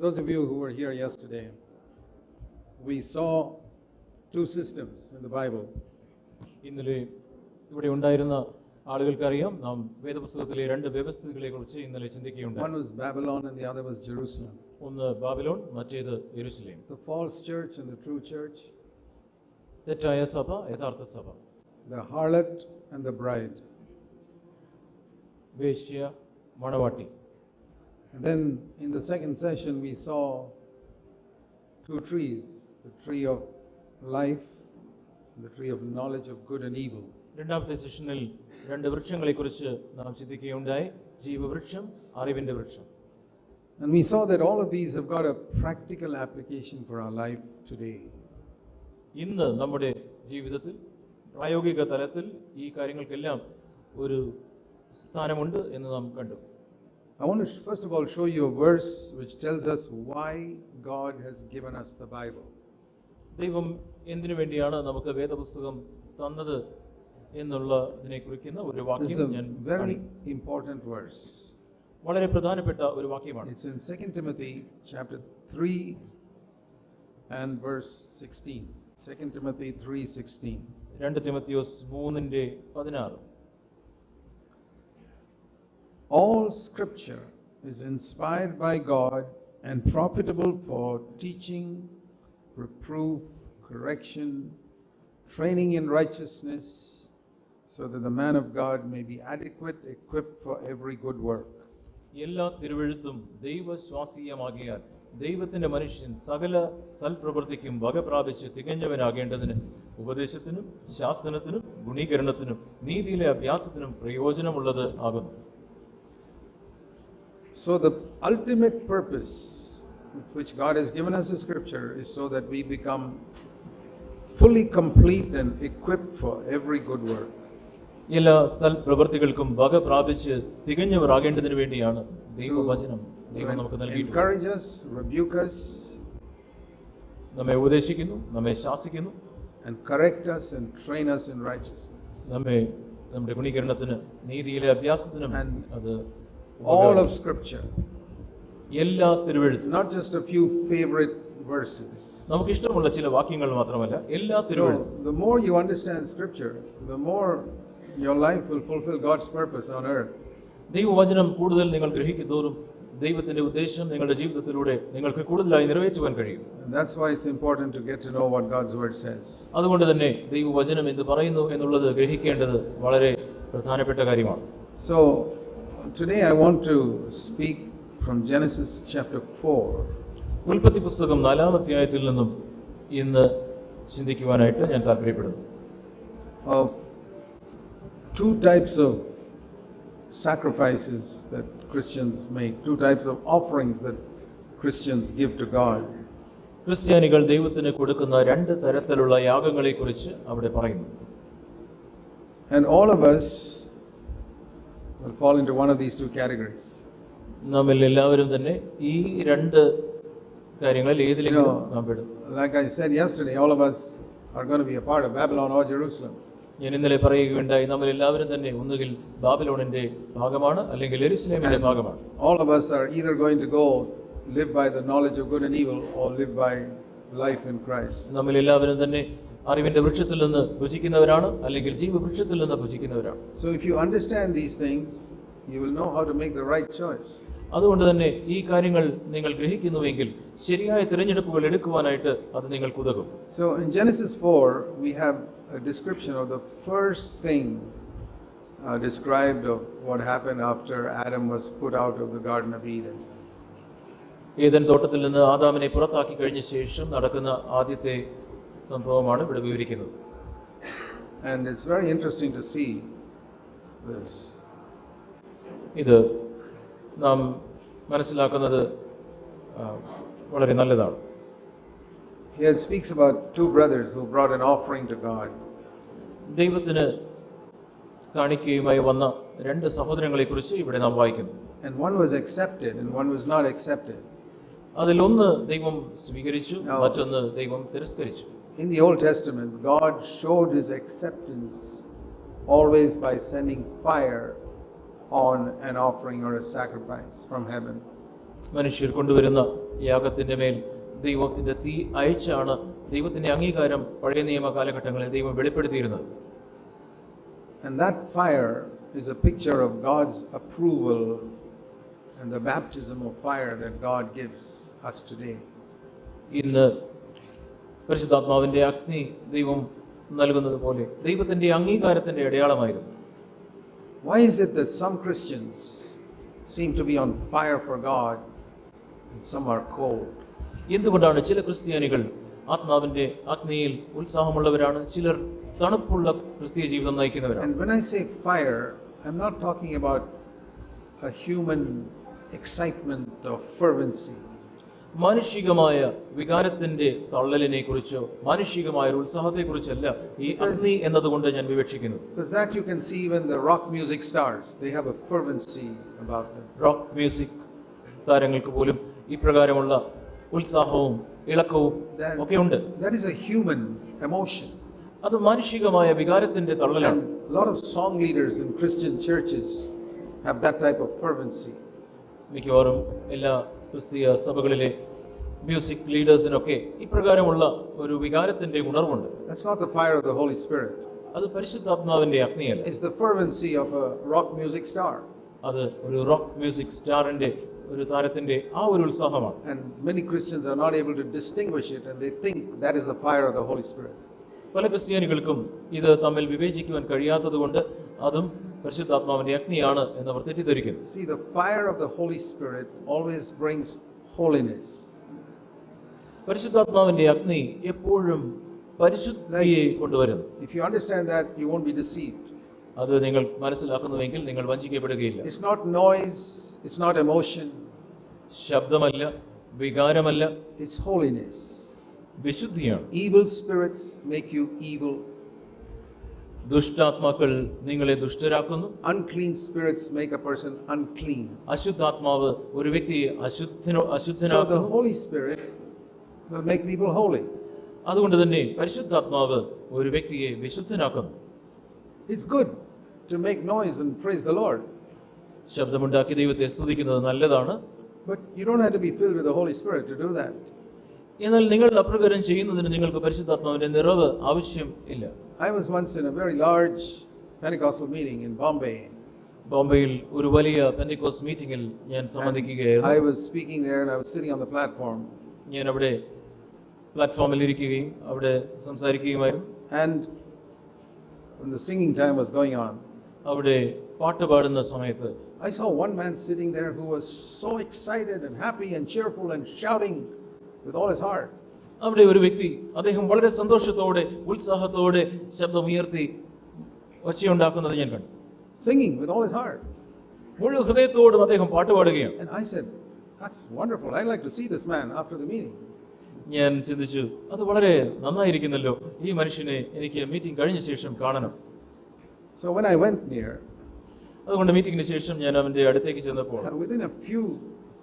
Those of you who were here yesterday, we saw two systems in the Bible. ഇന്നലെ ഇവിടെ ഉണ്ടായിരുന്ന ആളുകൾക്കറിയാം, നാം വേദപുസ്തകത്തിലെ രണ്ട് വ്യവസ്ഥകളെക്കുറിച്ച് ഇന്നലെ ചിന്തിക്കുകയുണ്ടായി. One was Babylon and the other was Jerusalem. ഒന്ന് ബാബിലോൺ, മറ്റേത് യെരൂശലേം. The false church and the true church. തെറ്റായ സഭ, യഥാർത്ഥ സഭ. The harlot and the bride. വേശ്യ, Manavatti. And then in the second session we saw two trees, the tree of life and the tree of knowledge of good and evil. രണ്ടാമത്തെ സെഷനിൽ രണ്ട് വൃക്ഷങ്ങളെക്കുറിച്ച് നാം ചിന്തിക്കുകയുണ്ടായി, ജീവവൃക്ഷം, അറിവിന്റെ വൃക്ഷം. And we saw that all of these have got a practical application for our life today. ഇന്ന് നമ്മുടെ ജീവിതത്തിൽ പ്രായോഗിക തലത്തിൽ ഈ കാര്യങ്ങൾക്കെല്ലാം ഒരു സ്ഥാനമുണ്ട് എന്ന് നാം കണ്ടു. I want to first of all show you a verse which tells us why God has given us the Bible. ദൈവം എന്തിനു വേണ്ടിയാണ് നമുക്ക് വേദപുസ്തകം തന്നത് എന്നുള്ളതിനെ കുറിക്കുന്ന ഒരു വാക്യം ഞാൻ This is a very important verse. വളരെ പ്രധാനപ്പെട്ട ഒരു വാക്യമാണ്. It's in 2 Timothy chapter 3 and verse 16. 2 Timothy 3:16. 2 തിമോഥെയോസ് 3:16. All scripture is inspired by God and profitable for teaching, reproof, correction, training in righteousness, so that the man of God may be adequate, equipped for every good work. എല്ലാ തിരുവെഴുത്തും ദൈവശ്വാസീയമാകിയാൽ ദൈവത്തിന്റെ മനുഷ്യൻ സകല സൽപ്രവൃത്തിക്കും വക പ്രാപിച്ച് തികഞ്ഞവനാകേണ്ടതിന് ഉപദേശത്തിനും ശാസനത്തിനും ഗുണീകരണത്തിനും നീതിയിലെ അഭ്യാസത്തിനും പ്രയോജനമുള്ളത് ആകുന്നു. So the ultimate purpose with which God has given us the scripture is so that we become fully complete and equipped for every good work. എല്ലാ സൽപ്രവൃത്തികൾക്കും വക പ്രാപിച്ച് തികഞ്ഞവരാകേണ്ടതിനു വേണ്ടിയാണ് ദൈവവചനം ദൈവം നമുക്ക് നൽകിയിട്ടുള്ളത്. Encourage us, rebuke us, നമ്മെ ഉപദേശിക്കുന്നു, നമ്മെ ശാസിക്കുന്നു, and correct us and train us in righteousness. നമ്മെ നമ്മുടെ ഗുണീകരണത്തിന് നീതിയിലെ അഭ്യാസത്തിനും അത് All of scripture, എല്ലാ തിരുവെഴുത്തും, not just a few favorite verses. നമുക്ക് ഇഷ്ടമുള്ള ചില വാക്യങ്ങൾ മാത്രമല്ല, എല്ലാ തിരുവെഴുത്തും. So the more you understand scripture, the more your life will fulfill God's purpose on earth. ദൈവവചനം കൂടുതൽ നിങ്ങൾ ഗ്രഹിക്കുന്തോറും ദൈവത്തിന്റെ ഉദ്ദേശം നിങ്ങളുടെ ജീവിതത്തിലൂടെ നിങ്ങൾക്ക് കൂടുതലായി നിറവേറ്റുവാൻ കഴിയും. And that's why it's important to get to know what God's word says. അതുകൊണ്ട് തന്നെ ദൈവവചനം എന്ത് പറയുന്നു എന്നുള്ളത് ഗ്രഹിക്കേണ്ടത് വളരെ പ്രധാനപ്പെട്ട കാര്യമാണ്. So today I want to speak from Genesis chapter 4. ഉൽപ്പത്തി പുസ്തകം 4-ാം അധ്യായത്തിൽ നിന്നും ഇന്ന് ചിന്തിക്കുവാനായിട്ട് ഞാൻ താല്പര്യപ്പെടുന്നു. Of two types of sacrifices that Christians make, two types of offerings that Christians give to God. ക്രിസ്ത്യാനികൾ ദൈവത്തിന് കൊടുക്കുന്ന രണ്ട് തരത്തിലുള്ള യാഗങ്ങളെക്കുറിച്ച് അവിടെ പറയുന്നു. And all of us will fall into one of these two categories. നമ്മിൽ എല്ലാവരും തന്നെ ഈ രണ്ട് കാര്യങ്ങളിൽ ഏതിലെങ്കിലും നാം പെടും. Like I said yesterday, all of us are going to be a part of Babylon or Jerusalem. ഞാൻ ഇന്നലെ പറയുകയുണ്ടായി, നമ്മൾ എല്ലാവരും തന്നെ ഒന്നുകിൽ ബാബിലോണിന്റെ ഭാഗമാണ് അല്ലെങ്കിൽ യെരൂശലേമിന്റെ ഭാഗമാണ്. All of us are either going to go live by the knowledge of good and evil or live by life in Christ. നമ്മൾ എല്ലാവരും തന്നെ അറിവിന്റെ വൃക്ഷത്തിൽ നിന്ന് ഭുജിക്കുന്നവരാണ് അല്ലെങ്കിൽ ജീവവൃക്ഷത്തിൽ നിന്ന് ഭുജിക്കുന്നവരാണ്. So if you understand these things, you will know how to make the right choice. അതുകൊണ്ട് തന്നെ ഈ കാര്യങ്ങൾ നിങ്ങൾ ഗ്രഹിക്കുന്നുവെങ്കിൽ ശരിയായ തിരഞ്ഞെടുപ്പുകൾ എടുക്കുവാനായിട്ട് അത് നിങ്ങൾക്ക് ഉതകും. So in Genesis 4 we have a description of the first thing described of what happened after Adam was put out of the Garden of Eden. Eden തോട്ടത്തിൽ നിന്ന് ആദാമിനെ പുറത്താക്കി കഴിഞ്ഞ ശേഷം നടക്കുന്ന ആദ്യത്തെ സംഭവമാണ് ഇവിടെ വിവരിക്കുന്നത്. And it's very interesting to see this. ഇത് നാം മനസ്സിലാക്കുന്നത് വളരെ നല്ലതാണ്. Here it speaks about two brothers who brought an offering to God. ദൈവത്തിന് കാണിക്കയുമായി വന്ന രണ്ട് സഹോദരങ്ങളെക്കുറിച്ച് ഇവിടെ നാം വായിക്കുന്നു. And one was accepted and one was not accepted. അതിലൊന്ന് ദൈവം സ്വീകരിച്ചു, മറ്റൊന്ന് ദൈവം തിരസ്കരിച്ചു. In the Old Testament, God showed his acceptance always by sending fire on an offering or a sacrifice from heaven. മനുഷ്യർ കൊണ്ടുവരുന്ന യാഗത്തിന്റെ മേൽ ദൈവത്തിന്റെ തീ അയച്ചാണ് ദൈവത്തിന്റെ അംഗീകാരം പഴയ നിയമ കാലഘട്ടങ്ങളിൽ ദൈവം വെളിപ്പെടുത്തിയിരുന്നത്. And that fire is a picture of God's approval and the baptism of fire that God gives us today. ഇന്ന് പരിശുദ്ധാത്മാവിന്റെ അഗ്നി ദൈവം നൽകുന്നത് പോലെ ദൈവത്തിന്റെ അംഗീകാരത്തിന്റെ അടയാളമായിരുന്നു. Why is it that some Christians seem to be on fire for God and some are cold? എന്തുകൊണ്ടാണ് ചില ക്രിസ്ത്യാനികൾ ആത്മാവിന്റെ അഗ്നിയിൽ ഉത്സാഹമുള്ളവരാണ്, ചിലർ തണുപ്പുള്ള ക്രിസ്തീയ ജീവിതം നയിക്കുന്നവരാണ്? And when I say fire, I'm not talking about a human excitement or fervency. മാനുഷികമായ വികാരത്തിന്റെ തള്ളലിനെ കുറിച്ചോ മാനുഷികമായ ഒരു ഉത്സാഹത്തെ കുറിച്ചല്ല ഈ അഗ്നി എന്നതുകൊണ്ട് ഞാൻ വിവക്ഷിക്കുന്നത്. Because that you can see when the rock music stars, they have a fervency about them. Rock music താരങ്ങൾക്ക് പോലും ഇപ്രകാരമുള്ള ഉത്സാഹവും ഇളക്കവും ഒക്കെ ഉണ്ട്. That is a human emotion. അത് മാനുഷികമായ വികാരത്തിന്റെ തള്ളലാണ്. And a lot of song leaders in Christian churches have that type of fervency. മിക്കവാറും എല്ലാ ക്രിസ്തീയ സഭകളിലെ മ്യൂസിക് ലീഡേഴ്സിനൊക്കെ ഇപ്രകാരമുള്ള ഒരു വികാരത്തിന്റെ ഉണർവുണ്ട്. That's not the fire of the Holy Spirit. അത് പരിശുദ്ധാത്മാവിന്റെ അഗ്നിയല്ല. It's the fervency of a rock music star. അത് ഒരു rock music സ്റ്റാറിന്റെ ഒരു താരത്തിന്റെ ആ ഒരു ഉത്സാഹമാണ്. And many Christians are not able to distinguish it, and they think that is the fire of the Holy Spirit. പല ക്രിസ്ത്യാനികൾക്കും ഇത് തമ്മിൽ വിവേചിക്കുവാൻ കഴിയാത്തതുകൊണ്ട് അതും പരിശുദ്ധാത്മാവിന്റെ അഗ്നിയാണ് എന്ന് അവർ തെറ്റിദ്ധരിക്കുന്നു. See, the fire of the Holy Spirit always brings holiness. പരിശുദ്ധാത്മാവിന്റെ അഗ്നി എപ്പോഴും പരിശുദ്ധിയെ കൊണ്ടുവരുന്നു. If you understand that, you won't be deceived. അത് നിങ്ങൾ മനസ്സിലാക്കുന്നുവെങ്കിൽ നിങ്ങൾ വഞ്ചിക്കപ്പെടുകയില്ല. It's not noise, it's not emotion. ശബ്ദമല്ല, വികാരമല്ല, It's holiness. വിശുദ്ധിയാണ്. Evil spirits make you evil. ദുഷ്ടാത്മാക്കൾ നിങ്ങളെ ദുഷ്ടരാക്കുന്നു. Unclean spirits make a person unclean. അശുദ്ധാത്മാവ് ഒരു വ്യക്തിയെ So the അശുദ്ധനാക്കുന്നു. Holy Spirit will make people holy. അതുകൊണ്ട് തന്നെ പരിശുദ്ധാത്മാവ് ഒരു വ്യക്തിയെ വിശുദ്ധനാക്കുന്നു. It's good to make noise and praise the Lord, ശബ്ദമുണ്ടാക്കി ദൈവത്തെ സ്തുതിക്കുന്നത് നല്ലതാണ്. but you don't have to be filled with the Holy Spirit to do that. എന്നാൽ നിങ്ങൾ അപ്രകാരം ചെയ്യുന്നതിന് നിങ്ങൾക്ക് പരിശുദ്ധാത്മാവിന്റെ നിറവ് ആവശ്യം ഇല്ല. I was once in a very large Pentecostal meeting in Bombay. ബോംബെയിൽ ഒരു വലിയ പെന്തിക്കോസ് മീറ്റിംഗിൽ ഞാൻ സംബന്ധിക്കുകയായിരുന്നു. I was speaking there and I was sitting on the platform. ഞാൻ അവിടെ പ്ലാറ്റ്ഫോമിൽ ഇരിക്കുകയും അവിടെ സംസാരിക്കുകയുമായിരുന്നു. And when the singing time was going on, അവിടെ പാട്ട് പാടുന്ന സമയത്ത് I saw one man sitting there who was so excited and happy and cheerful and shouting with all his heart. അവിടെ ഒരു വ്യക്തി, അദ്ദേഹം വളരെ സന്തോഷത്തോടെ ഉത്സാഹത്തോടെ ശബ്ദമുയർത്തി ഒച്ചയുണ്ടാക്കുന്നത് ഞാൻ കണ്ടു. Singing with all his heart. മുഴുവൻ ഹൃദയത്തോടും അദ്ദേഹം പാട്ട് പാടുകയാണ്. And I said, that's wonderful. I'd like to see this man after the meeting. ഞാൻ ചിന്തിച്ചു, അത് വളരെ നന്നായിരിക്കുന്നല്ലോ, ഈ മനുഷ്യനെ എനിക്ക് മീറ്റിംഗ് കഴിഞ്ഞ ശേഷം കാണണം. So when I went near, അതുകൊണ്ട് മീറ്റിംഗിന് ശേഷം ഞാൻ അവന്റെ അടുത്തേക്ക് ചെന്നപ്പോൾ within a few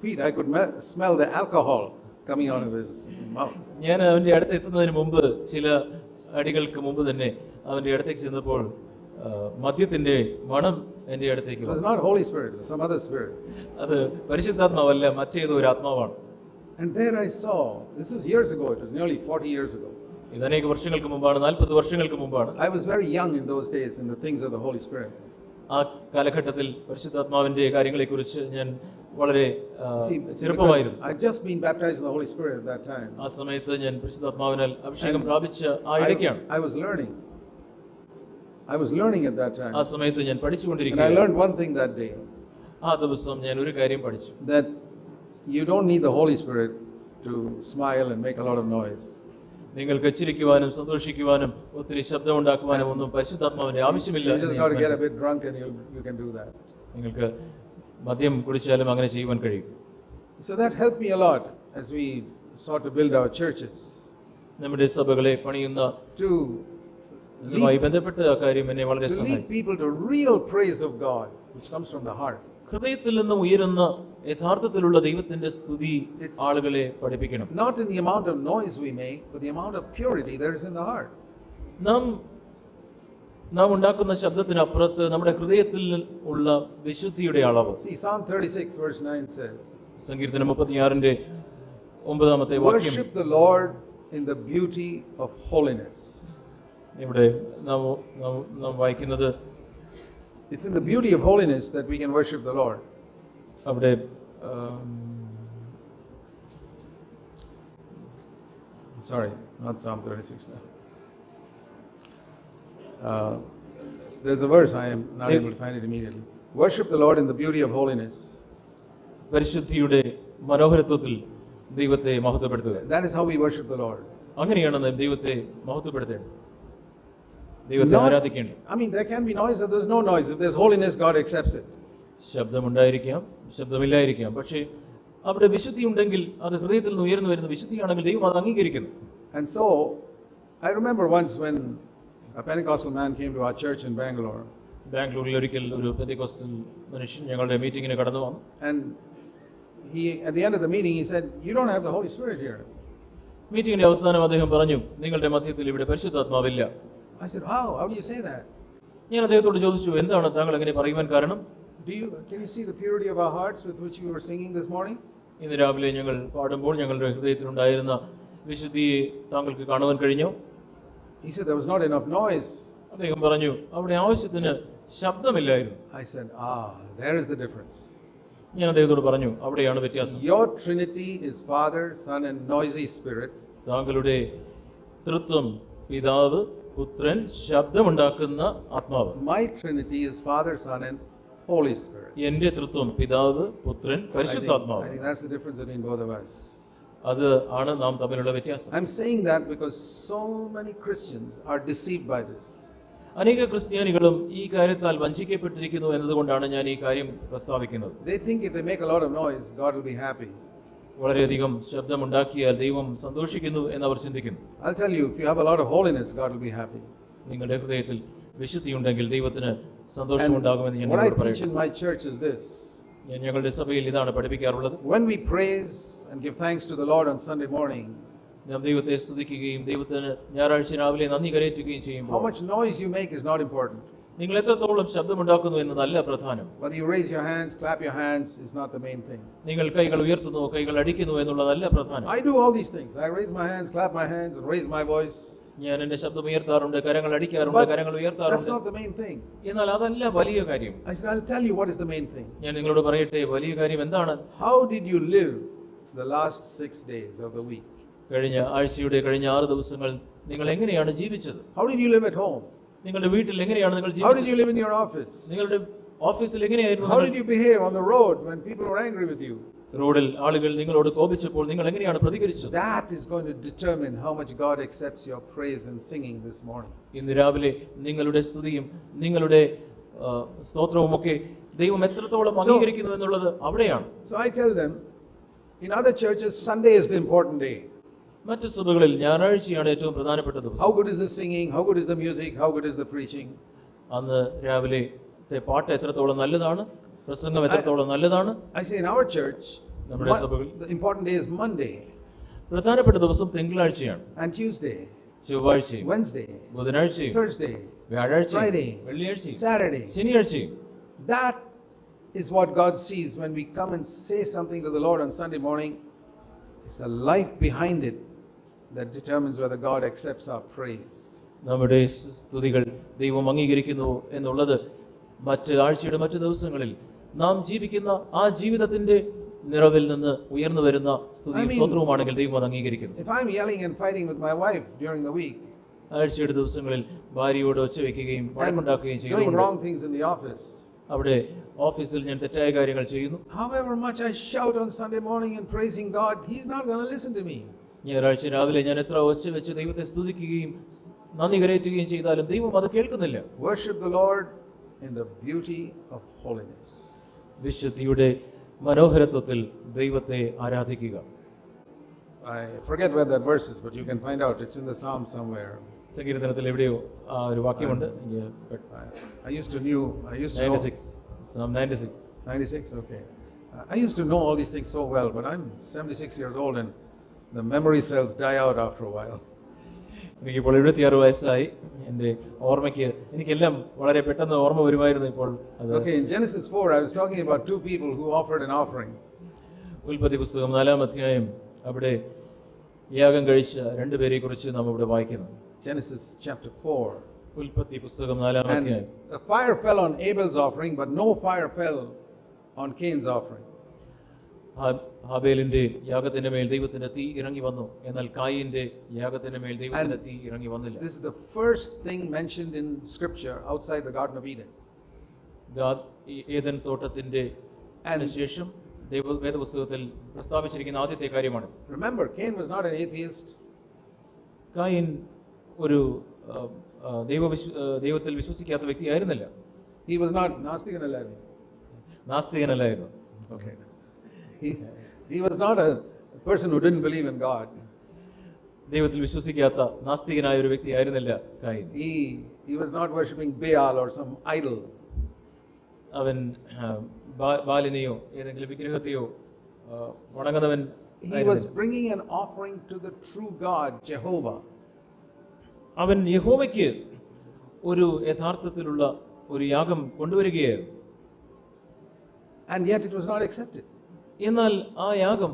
feet I could smell the alcohol coming out of his mouth. ഞാൻ അവന്റെ അടുത്ത് എത്തുന്നതിന് മുമ്പ്, ചില അടികൾക്ക് മുമ്പ് തന്നെ അവന്റെ അടുത്തേക്ക് ചെന്നപ്പോൾ മദ്യത്തിന്റെ മണം എന്റെ അടുത്തേക്ക് It was not Holy Spirit, it was some other spirit. അത് പരിശുദ്ധാത്മാവല്ല, മറ്റേതോ ഒരു ആത്മാവാണ്. And there I saw, this is years ago, it was nearly 40 years ago. ഇത് അനേക വർഷങ്ങൾക്ക് മുമ്പാണ്, 40 വർഷങ്ങൾക്ക് മുമ്പാണ്. I was very young in those days in the things of the Holy Spirit. ആ കാലഘട്ടത്തിൽ പരിശുദ്ധാത്മാവിന്റെ കാര്യങ്ങളെക്കുറിച്ച് ഞാൻ വളരെ See, ചെറുപ്പമായിരുന്നു. I'd just been baptized in the Holy Spirit at that time. ആ സമയത്ത് ഞാൻ പരിശുദ്ധാത്മാവിനാൽ അഭിഷേകം പ്രാപിച്ച ആ ഇടയ്ക്കാണ്. I was learning at that time. ആ സമയത്ത് ഞാൻ And I പഠിച്ചുകൊണ്ടിരിക്കുകയാണ്. learned one thing that day, ആ ദിവസം ഞാൻ ഒരു കാര്യം പഠിച്ചു. that you don't need the Holy Spirit to smile and make a lot of noise. നിങ്ങൾക്ക് ചിരിക്കുവാനും സന്തോഷിക്കുവാനും ഒത്തിരി ശബ്ദമുണ്ടാക്കുവാനും ഒന്നും പരിശുദ്ധാത്മാവിന്റെ ആവശ്യമില്ല. You just got to get a bit drunk and you can do that. നിങ്ങൾക്ക് മദ്യം കുടിച്ചാലും അങ്ങനെ ചെയ്യുവാൻ കഴിയും. So that helped me a lot as we sought to build our churches. നമ്മുടെ സഭകളെ പണിയുന്ന To ഇതുമായി ബന്ധപ്പെട്ട ആ കാര്യം എന്നെ വളരെ lead സഹായിച്ചു. people to real praise of God, which comes from the heart. ഹൃദയത്തിൽ നിന്ന് ഉയരുന്ന യഥാർത്ഥത്തിലുള്ള ദൈവത്തിന്റെ സ്തുതി ആളുകളെ പഠിപ്പിക്കണം. Not in the amount of noise we make, but the amount of purity there is in the heart. നാം ഉണ്ടാക്കുന്ന ശബ്ദത്തിനപ്പുറത്ത് നമ്മുടെ ഹൃദയത്തിൽ ഉള്ള വിശുദ്ധിയുടെ അളവ്. See, Psalm 36 verse 9 says, സങ്കീർത്തനം 36-ന്റെ 9-ാമത്തെ വാക്യം. Worship the Lord in the beauty of holiness. ഇവിടെ നാം വായിക്കുന്നത്, it's in the beauty of holiness that we can worship the Lord. അവിടെ sorry, not Psalm 36 now. There's a verse, I am not able to find it immediately. Worship the Lord in the beauty of holiness. പരിശുദ്ധിയുടെ മനോഹരത്വത്തിൽ ദൈവത്തെ മഹത്വപ്പെടുത്തുക. That is how we worship the Lord. അങ്ങനെയാണ് നാം ദൈവത്തെ മഹത്വപ്പെടുത്തേണ്ടത്, ദൈവത്തെ ആരാധിക്കേണ്ടത്. I mean, there can be noise or there's no noise. If there's holiness, God accepts it. ശബ്ദമുണ്ടായിരിക്കാം, ശബ്ദമില്ലായിരിക്കാം, പക്ഷേ അവിടെ വിശുദ്ധി ഉണ്ടെങ്കിൽ, അത് ഹൃദയത്തിൽ നിന്ന് ഉയർന്നു വരുന്ന വിശുദ്ധിയാണെങ്കിൽ ദൈവം അത് അംഗീകരിക്കുന്നു. And so, I remember once when a Pentecostal man came to our church in Bangalore. ബാംഗ്ലൂരിൽ ഒരിക്കൽ ഒരു പെന്തക്കോസ്റ്റൽ മനുഷ്യൻ ഞങ്ങളുടെ മീറ്റിങ്ങിന് കടന്നു വന്നു. And he, at the end of the meeting, he said, "You don't have the Holy Spirit here." മീറ്റിങ്ങിന്റെ അവസാനം അദ്ദേഹം പറഞ്ഞു, നിങ്ങളുടെ മധ്യത്തിൽ ഇവിടെ പരിശുദ്ധാത്മാവില്ല. I said, "How? How do you say that?" ഞാൻ അദ്ദേഹത്തോട് ചോദിച്ചു, എന്താണ് താങ്കൾ അങ്ങനെ പറയുവാൻ കാരണം? Can you see the purity of our hearts with which we were singing this morning? ഇന്ന് രാവിലെ ഞങ്ങൾ പാടുമ്പോൾ ഞങ്ങളുടെ ഹൃദയത്തിലുണ്ടായിരുന്ന വിശുദ്ധിയെ താങ്കൾക്ക് കാണുവാൻ കഴിഞ്ഞോ? He said there was not enough noise. അദ്ദേഹം പറഞ്ഞു, അവിടെ ആവശ്യത്തിന് ശബ്ദമില്ലായിരുന്നു. I said, there is the difference. ഞാൻ അദ്ദേഹത്തോട് പറഞ്ഞു, അവിടെയാണ് വ്യത്യാസം. Your Trinity is Father, Son and noisy Spirit. താങ്കളുടെ തൃത്വം പിതാവ്, പുത്രൻ, ശബ്ദമുണ്ടാക്കുന്ന ആത്മാവ്. My Trinity is Father, Son and Holy Spirit. എന്റെ തൃത്വം പിതാവ്, പുത്രൻ, പരിശുദ്ധാത്മാവ്. I think that's the difference between both of us. അത് ആണ് നാം തമ്മിലുള്ള വ്യത്യാസം. I'm saying that because so many Christians are deceived by this. അനേക ക്രിസ്ത്യാനികളും ഈ കാര്യത്താൽ വഞ്ചിക്കപ്പെട്ടിരിക്കുന്നു എന്നതുകൊണ്ടാണ് ഞാൻ ഈ കാര്യം പ്രസ്താവിക്കുന്നത്. They think if they make a lot of noise, God will be happy. വളരെയധികം ശബ്ദമുണ്ടാക്കിയാൽ ദൈവം സന്തോഷിക്കുന്നു എന്ന് അവർ ചിന്തിക്കുന്നു. I'll tell you, if you have a lot of holiness, God will be happy. നിങ്ങളുടെ ഹൃദയത്തിൽ വിശുദ്ധി ഉണ്ടെങ്കിൽ ദൈവത്തിന് സന്തോഷമുണ്ടാകുമെന്ന് ഞാൻ What I നിങ്ങളോട് teach in പറയുന്നു. my church is this. ഞാൻ ഞങ്ങളുടെ സഭയിൽ ഇതാണ് പഠിപ്പിക്കാറുള്ളത്. When we praise and give thanks to the Lord on Sunday morning, നാം ദൈവത്തെ സ്തുതിക്കുകയും ദൈവത്തിന് ഞായറാഴ്ച രാവിലെ നന്ദി കരയറ്റുകയും how ചെയ്യുമ്പോൾ much noise you make is not important. നിങ്ങൾ എത്രത്തോളം ശബ്ദമുണ്ടാക്കുന്നു എന്നതല്ല പ്രധാനം. Whether you raise your hands, clap your hands is not the main thing. നിങ്ങൾ കൈകൾ ഉയർത്തുന്നു, കൈകൾ അടിക്കുന്നു എന്നുള്ളതല്ല പ്രധാനം. I do all these things. I raise my hands, clap my hands, and raise my voice. ഞാൻ എന്റെ ശബ്ദം ഉയർത്താറുണ്ട്, കരങ്ങൾ അടിക്കാറുണ്ട്, കരങ്ങൾ That's ഉയർത്താറുണ്ട്. not the main thing. എന്നാൽ അതല്ല വലിയ കാര്യം. I said, I'll tell you what is the main thing. ഞാൻ നിങ്ങളോട് പറയട്ടെ, വലിയ കാര്യം എന്താണ്? How did you live the last 6 days of the week? കഴിഞ്ഞ ആഴ്ചയുടെ കഴിഞ്ഞ 6 ദിവസങ്ങൾ നിങ്ങൾ എങ്ങനെയാണ് ജീവിച്ചത്? How did you live at home? നിങ്ങളുടെ വീട്ടിൽ എങ്ങനെയാണ് നിങ്ങൾ How did ജീവിച്ചത്? you live in your office? നിങ്ങളുടെ ഓഫീസിൽ എങ്ങനെയായിരുന്നു? How did you behave on the road when people were angry with you? റോഡിൽ ആളുകൾ നിങ്ങളോട് കോപിച്ചപ്പോൾ നിങ്ങൾ എങ്ങനെയാണ് പ്രതികരിച്ചത്? That is going to determine how much God accepts your praise and singing this morning. ഇന്ന് രാവിലെ നിങ്ങളുടെ സ്തുതിയും നിങ്ങളുടെ സ്തോത്രവും ഒക്കെ ദൈവം എത്രത്തോളം അംഗീകരിക്കുന്നു എന്നുള്ളത് അവിടെയാണ്. So I tell them, in other churches, Sunday is the important day. മറ്റു സഭകളിൽ ഞായറാഴ്ചയാണ് ഏറ്റവും പ്രധാനപ്പെട്ട ദിവസം. How good is the singing? How good is the music? How good is the preaching? അന്ന് രാവിലത്തെ പാട്ട് എത്രത്തോളം നല്ലതാണ്, പ്രസംഗം എത്രത്തോളം നല്ലതാണ്. I say in our church, നമ്മുടെ സഭകളിൽ the important day is Monday പ്രധാനപ്പെട്ട ദിവസം തിങ്കളാഴ്ചയാണ്, and Tuesday, ചൊവ്വാഴ്ചയും Wednesday, ബുധനാഴ്ചയും Thursday, വ്യാഴാഴ്ചയും Friday, വെള്ളിയാഴ്ചയും Saturday. ശനിയാഴ്ചയും. That is what God sees when we come and say something to the Lord on Sunday morning. It's the life behind it that determines whether God accepts our praise. നമ്മുടെ സ്തുതികൾ ദൈവം അംഗീകരിക്കുന്നു എന്നുള്ളത് മറ്റ് ആഴ്ചയുടെ മറ്റു ദിവസങ്ങളിൽ നാം ജീവിക്കുന്ന ആ ജീവിതത്തിന്റെ നിറവിൽ നിന്ന് ഉയർന്നു വരുന്ന സ്തുതിയും സ്തോത്രവുമാണെങ്കിൽ ദൈവം അത് അംഗീകരിക്കുന്നു. If I'm yelling and fighting with my wife during the week, ആഴ്ചയുടെ ദിവസങ്ങളിൽ ഭാര്യയോട് ഒച്ച വയ്ക്കുകയും വഴക്കുണ്ടാക്കുകയും doing ചെയ്യുന്നു, wrong things in the office, അവിടെ ഓഫീസിൽ ഞാൻ തെറ്റായ കാര്യങ്ങൾ ചെയ്യുന്നു, however much I shout on Sunday morning and praising God, He's not going to listen to me. ഞായറാഴ്ച രാവിലെ ഞാൻ എത്ര ഒച്ച വെച്ച് ദൈവത്തെ സ്തുതിക്കുകയും നന്ദി കരയറ്റുകയും ചെയ്താലും ദൈവം അത് കേൾക്കുന്നില്ല. Worship the Lord in the beauty of holiness. വിശുദ്ധിയുടെ മനോഹരത്വത്തിൽ ദൈവത്തെ ആരാധിക്കുക. I forget where that verse is, but you can find out. It's in the Psalm somewhere. സങ്കീർത്തനത്തിൽ എവിടെയോ ആ ഒരു വാക്യമുണ്ട്. I used to know. 96, Psalm 96. 96, okay. I used to know all these things so well, but I'm 76 years old and the memory cells die out after a while. എനിക്കിപ്പോൾ 76 വയസ്സായി. എൻ്റെ ഓർമ്മയ്ക്ക് എനിക്കെല്ലാം വളരെ പെട്ടെന്ന് ഓർമ്മ വരുമായിരുന്നു. ഇപ്പോൾ അത് Okay, in Genesis 4, I was talking about 2 people who offered an offering. ഉൽപ്പത്തി പുസ്തകം 4-ാം അധ്യായം അവിടെ യാഗം കഴിച്ച രണ്ടുപേരെ കുറിച്ച് നാം ഇവിടെ വായിക്കുന്നു. Genesis chapter 4. ഉൽപ്പത്തി പുസ്തകം 4-ാം അധ്യായം. And the fire fell on Abel's offering, but no fire fell on Cain's offering. ഹാബേലിന്റെ യാഗത്തിന്റെ മേൽ ദൈവത്തിന്റെ തീ ഇറങ്ങി വന്നു, എന്നാൽ കായീന്റെ യാഗത്തിന്റെ മേൽ ദൈവത്തിന്റെ തീ ഇറങ്ങി വന്നില്ല. This is the first thing mentioned in scripture outside the Garden of Eden. Eden തോട്ടത്തിന്റെ ശേഷം വേദപുസ്തകത്തിൽ പ്രസ്താവിച്ചിരിക്കുന്ന ആദ്യത്തെ കാര്യമാണ്. Remember, Cain was not an atheist. Cain ഒരു ദൈവത്തിൽ വിശ്വസിക്കാത്ത വ്യക്തിയായിരുന്നില്ല. He was not നാസ്തികനല്ലായിരുന്നു. Okay. He was not a person who didn't believe in God. ദൈവത്തിൽ വിശ്വസിക്കാത്ത നാസ്തികനായ ഒരു വ്യക്തിയായിരുന്നില്ല Cain. He was not worshipping Baal or some idol. അവൻ ബാലിനെയോ ഏതെങ്കിലും വിഗ്രഹത്തെയോ വണങ്ങുന്നവൻ. He was bringing an offering to the true God, Jehovah. അവൻ യഹോവയ്ക്ക് ഒരു യഥാർത്ഥത്തിലുള്ള ഒരു യാഗം കൊണ്ടുവരികയായിരുന്നു. And yet it was not accepted. എന്നാൽ ആ യാഗം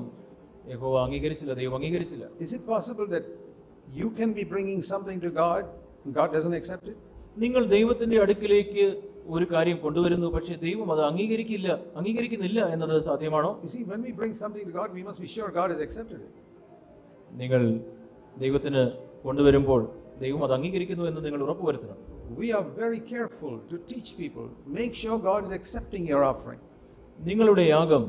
യഹോവ അംഗീകരിച്ചില്ല, ദൈവം അംഗീകരിച്ചില്ല. Is it possible that you can be bringing something to God and God doesn't accept it? നിങ്ങൾ ദൈവത്തിന്റെ അടുക്കിലേക്ക് ഒരു കാര്യം കൊണ്ടുവരുന്നു, പക്ഷേ ദൈവം അത് അംഗീകരിക്കുന്നില്ല എന്നത് സാധ്യമാണോ? You see, when we bring something to God, we must be sure God has accepted it. നിങ്ങൾ ദൈവത്തിന് കൊണ്ടുവരുമ്പോൾ ദൈവം അത് അംഗീകരിക്കുന്നു എന്ന് നിങ്ങൾ ഉറപ്പുവരുത്തണം. We are very careful to teach people, make sure God is accepting your offering. നിങ്ങളുടെ യാഗം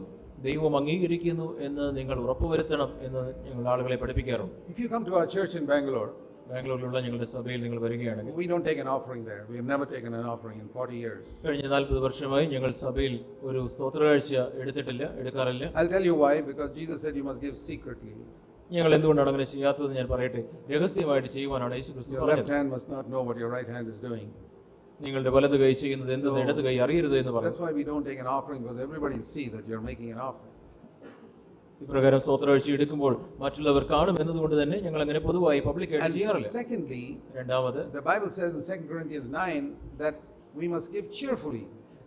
ദൈവം അംഗീകരിക്കുന്നു എന്ന് നിങ്ങൾ ഉറപ്പുവരുത്തണം എന്ന് ഞങ്ങൾ ആളുകളെ പഠിപ്പിക്കാറുണ്ട്. If you come to our church in Bangalore, ബാംഗ്ലൂരിലുള്ള ഞങ്ങളുടെ സഭയിൽ നിങ്ങൾ വരികയാണെങ്കിൽ, we don't take an offering there. We have never taken an offering in 40 years. കഴിഞ്ഞ 40 വർഷമായി ഞങ്ങൾ സഭയിൽ ഒരു സ്തോത്രകാഴ്ച എടുക്കാറില്ല. I'll tell you why, because Jesus said you must give secretly. ഞങ്ങൾ എന്തുകൊണ്ടാണ് അങ്ങനെ ചെയ്യാത്തത് ഞാൻ പറയട്ടെ. രഹസ്യമായിട്ട് ചെയ്യുവാനാണ് യേശു ക്രിസ്തു Your പറഞ്ഞത്. left hand must not know what your right hand is doing. നിങ്ങളുടെ വലത് കൈ ചെയ്യുന്നത് എന്തെന്ന് ഇടത് കൈ അറിയരുത് എന്ന് പറഞ്ഞു. That's why we don't take an offering, because everybody will see that you're making an offering. ഇപ്രകാരം സ്തോത്രകാഴ്ച എടുക്കുമ്പോൾ മറ്റുള്ളവർ കാണും എന്നതുകൊണ്ട് തന്നെ ഞങ്ങൾ അങ്ങനെ പൊതുവായി പബ്ലിക്കായിട്ട് ചെയ്യാറില്ല. Secondly, രണ്ടാമത്, the Bible says in 2 Corinthians 9 that we must give cheerfully.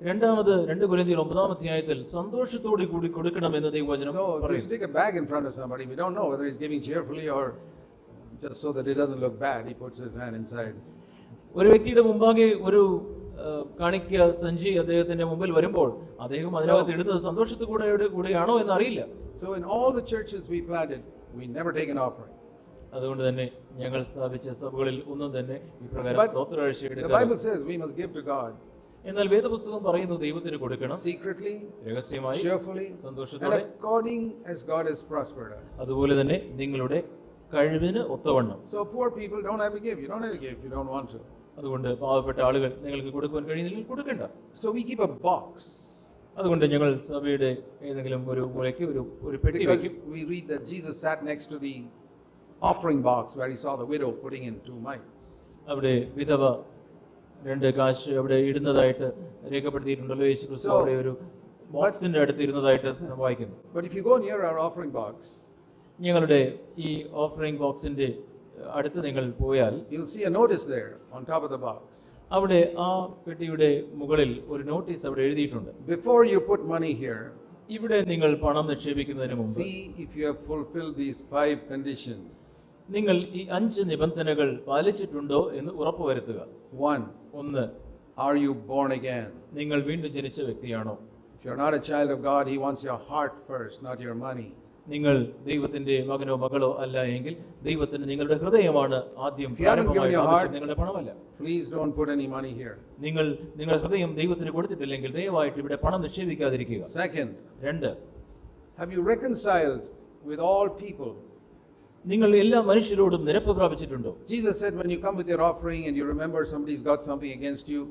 രണ്ടാമത് 2 കൊരിന്ത്യർ 9-ാം അധ്യായത്തിൽ സന്തോഷത്തോടെ കൂടി കൊടുക്കണം എന്ന് ദൈവവചനം So if you പറയുന്നു. stick a bag in front of somebody, we don't know whether he's giving cheerfully or just so that it doesn't look bad, he puts his hand inside. ഒരു വ്യക്തിയുടെ മുമ്പാകെ ഒരു കാണിക്ക സഞ്ചി അദ്ദേഹത്തിന്റെ മുമ്പിൽ വരുമ്പോൾ അദ്ദേഹം അതിനകത്ത് ഇടുന്നത് സന്തോഷത്തോടെയാണോ എന്ന് അറിയില്ല. So in all the churches we planted, we never take an offering. അതുകൊണ്ട് തന്നെ ഞങ്ങൾ സ്ഥാപിച്ച സഭകളിൽ ഒന്നും തന്നെ ഇപ്രകാരം സ്തോത്രകാഴ്ച The എടുക്കാറില്ല. Bible says we must give to God എന്നാൽ വേദപുസ്തകം പറയുന്നു ദൈവത്തിന് കൊടുക്കണം, secretly, രഹസ്യമായി, cheerfully, and സന്തോഷത്തോടെ, according as God has prospered us. അതുപോലെ തന്നെ നിങ്ങളുടെ കഴിവിന് ഒത്തവണ്ണം. So poor people don't have to give. You don't have to give if you don't want to. അതുകൊണ്ട് പാവപ്പെട്ട ആളുകൾ നിങ്ങൾക്ക് കൊടുക്കുവാൻ കഴിയുന്നില്ലെങ്കിൽ കൊടുക്കണ്ട. So we keep a box. അതുകൊണ്ട് ഞങ്ങൾ സഭയുടെ ഏതെങ്കിലും ഒരു മൂലയ്ക്ക് ഒരു പെട്ടി Because വയ്ക്കും. we read that Jesus sat next to the offering box where he saw the widow putting in 2 mites. അവിടെ വിധവ 2 കാശ് അവിടെ ഇടുന്നതായിട്ട് രേഖപ്പെടുത്തിയിട്ടുണ്ടല്ലോ. യേശു ക്രിസ്തു അവിടെ ഒരു ബോക്സിന്റെ അടുത്ത് ഇരുന്നതായിട്ട് നാം വായിക്കുന്നു. But if you go near our offering box, ഞങ്ങളുടെ ഈ ഓഫറിംഗ് ബോക്സിന്റെ അടുത്ത് നിങ്ങൾ പോയാൽ you'll see a notice there on top of the box. അവിടെ ആ പെട്ടിയുടെ മുകളിൽ ഒരു നോട്ടീസ് അവിടെ എഴുതിയിട്ടുണ്ട്. Before you put money here, ഇവിടെ നിങ്ങൾ പണം നിക്ഷേപിക്കുന്നതിന് മുമ്പ് see if you have fulfilled these 5 conditions. നിങ്ങൾ ഈ 5 നിബന്ധനകൾ പാലിച്ചിട്ടുണ്ടോ എന്ന് ഉറപ്പുവരുത്തുക. 1. Are you born again? നിങ്ങൾ വീണ്ടും ജനിച്ച വ്യക്തിയാണോ? If you're not a child of God, he wants your heart first, not your money. നിങ്ങൾ ദൈവത്തിന്റെ മകനോ മകളോ അല്ല എങ്കിൽ ദൈവത്തിന് നിങ്ങളുടെ ഹൃദയമാണ് ആദ്യം. നിങ്ങളുടെ പണമല്ല. Please don't put any money here. നിങ്ങളുടെ ഹൃദയം ദൈവത്തിന് കൊടുത്തിട്ടില്ലെങ്കിൽ ദയവായിട്ട് ഇവിടെ പണം നിക്ഷേപിക്കാതിരിക്കുക. 2. Have you reconciled with all people? നിങ്ങൾ എല്ലാ മനുഷ്യരോടും നിരപ്പ് പ്രാപിച്ചിട്ടുണ്ടോ? Jesus said when you come with your offering and you remember somebody's got something against you,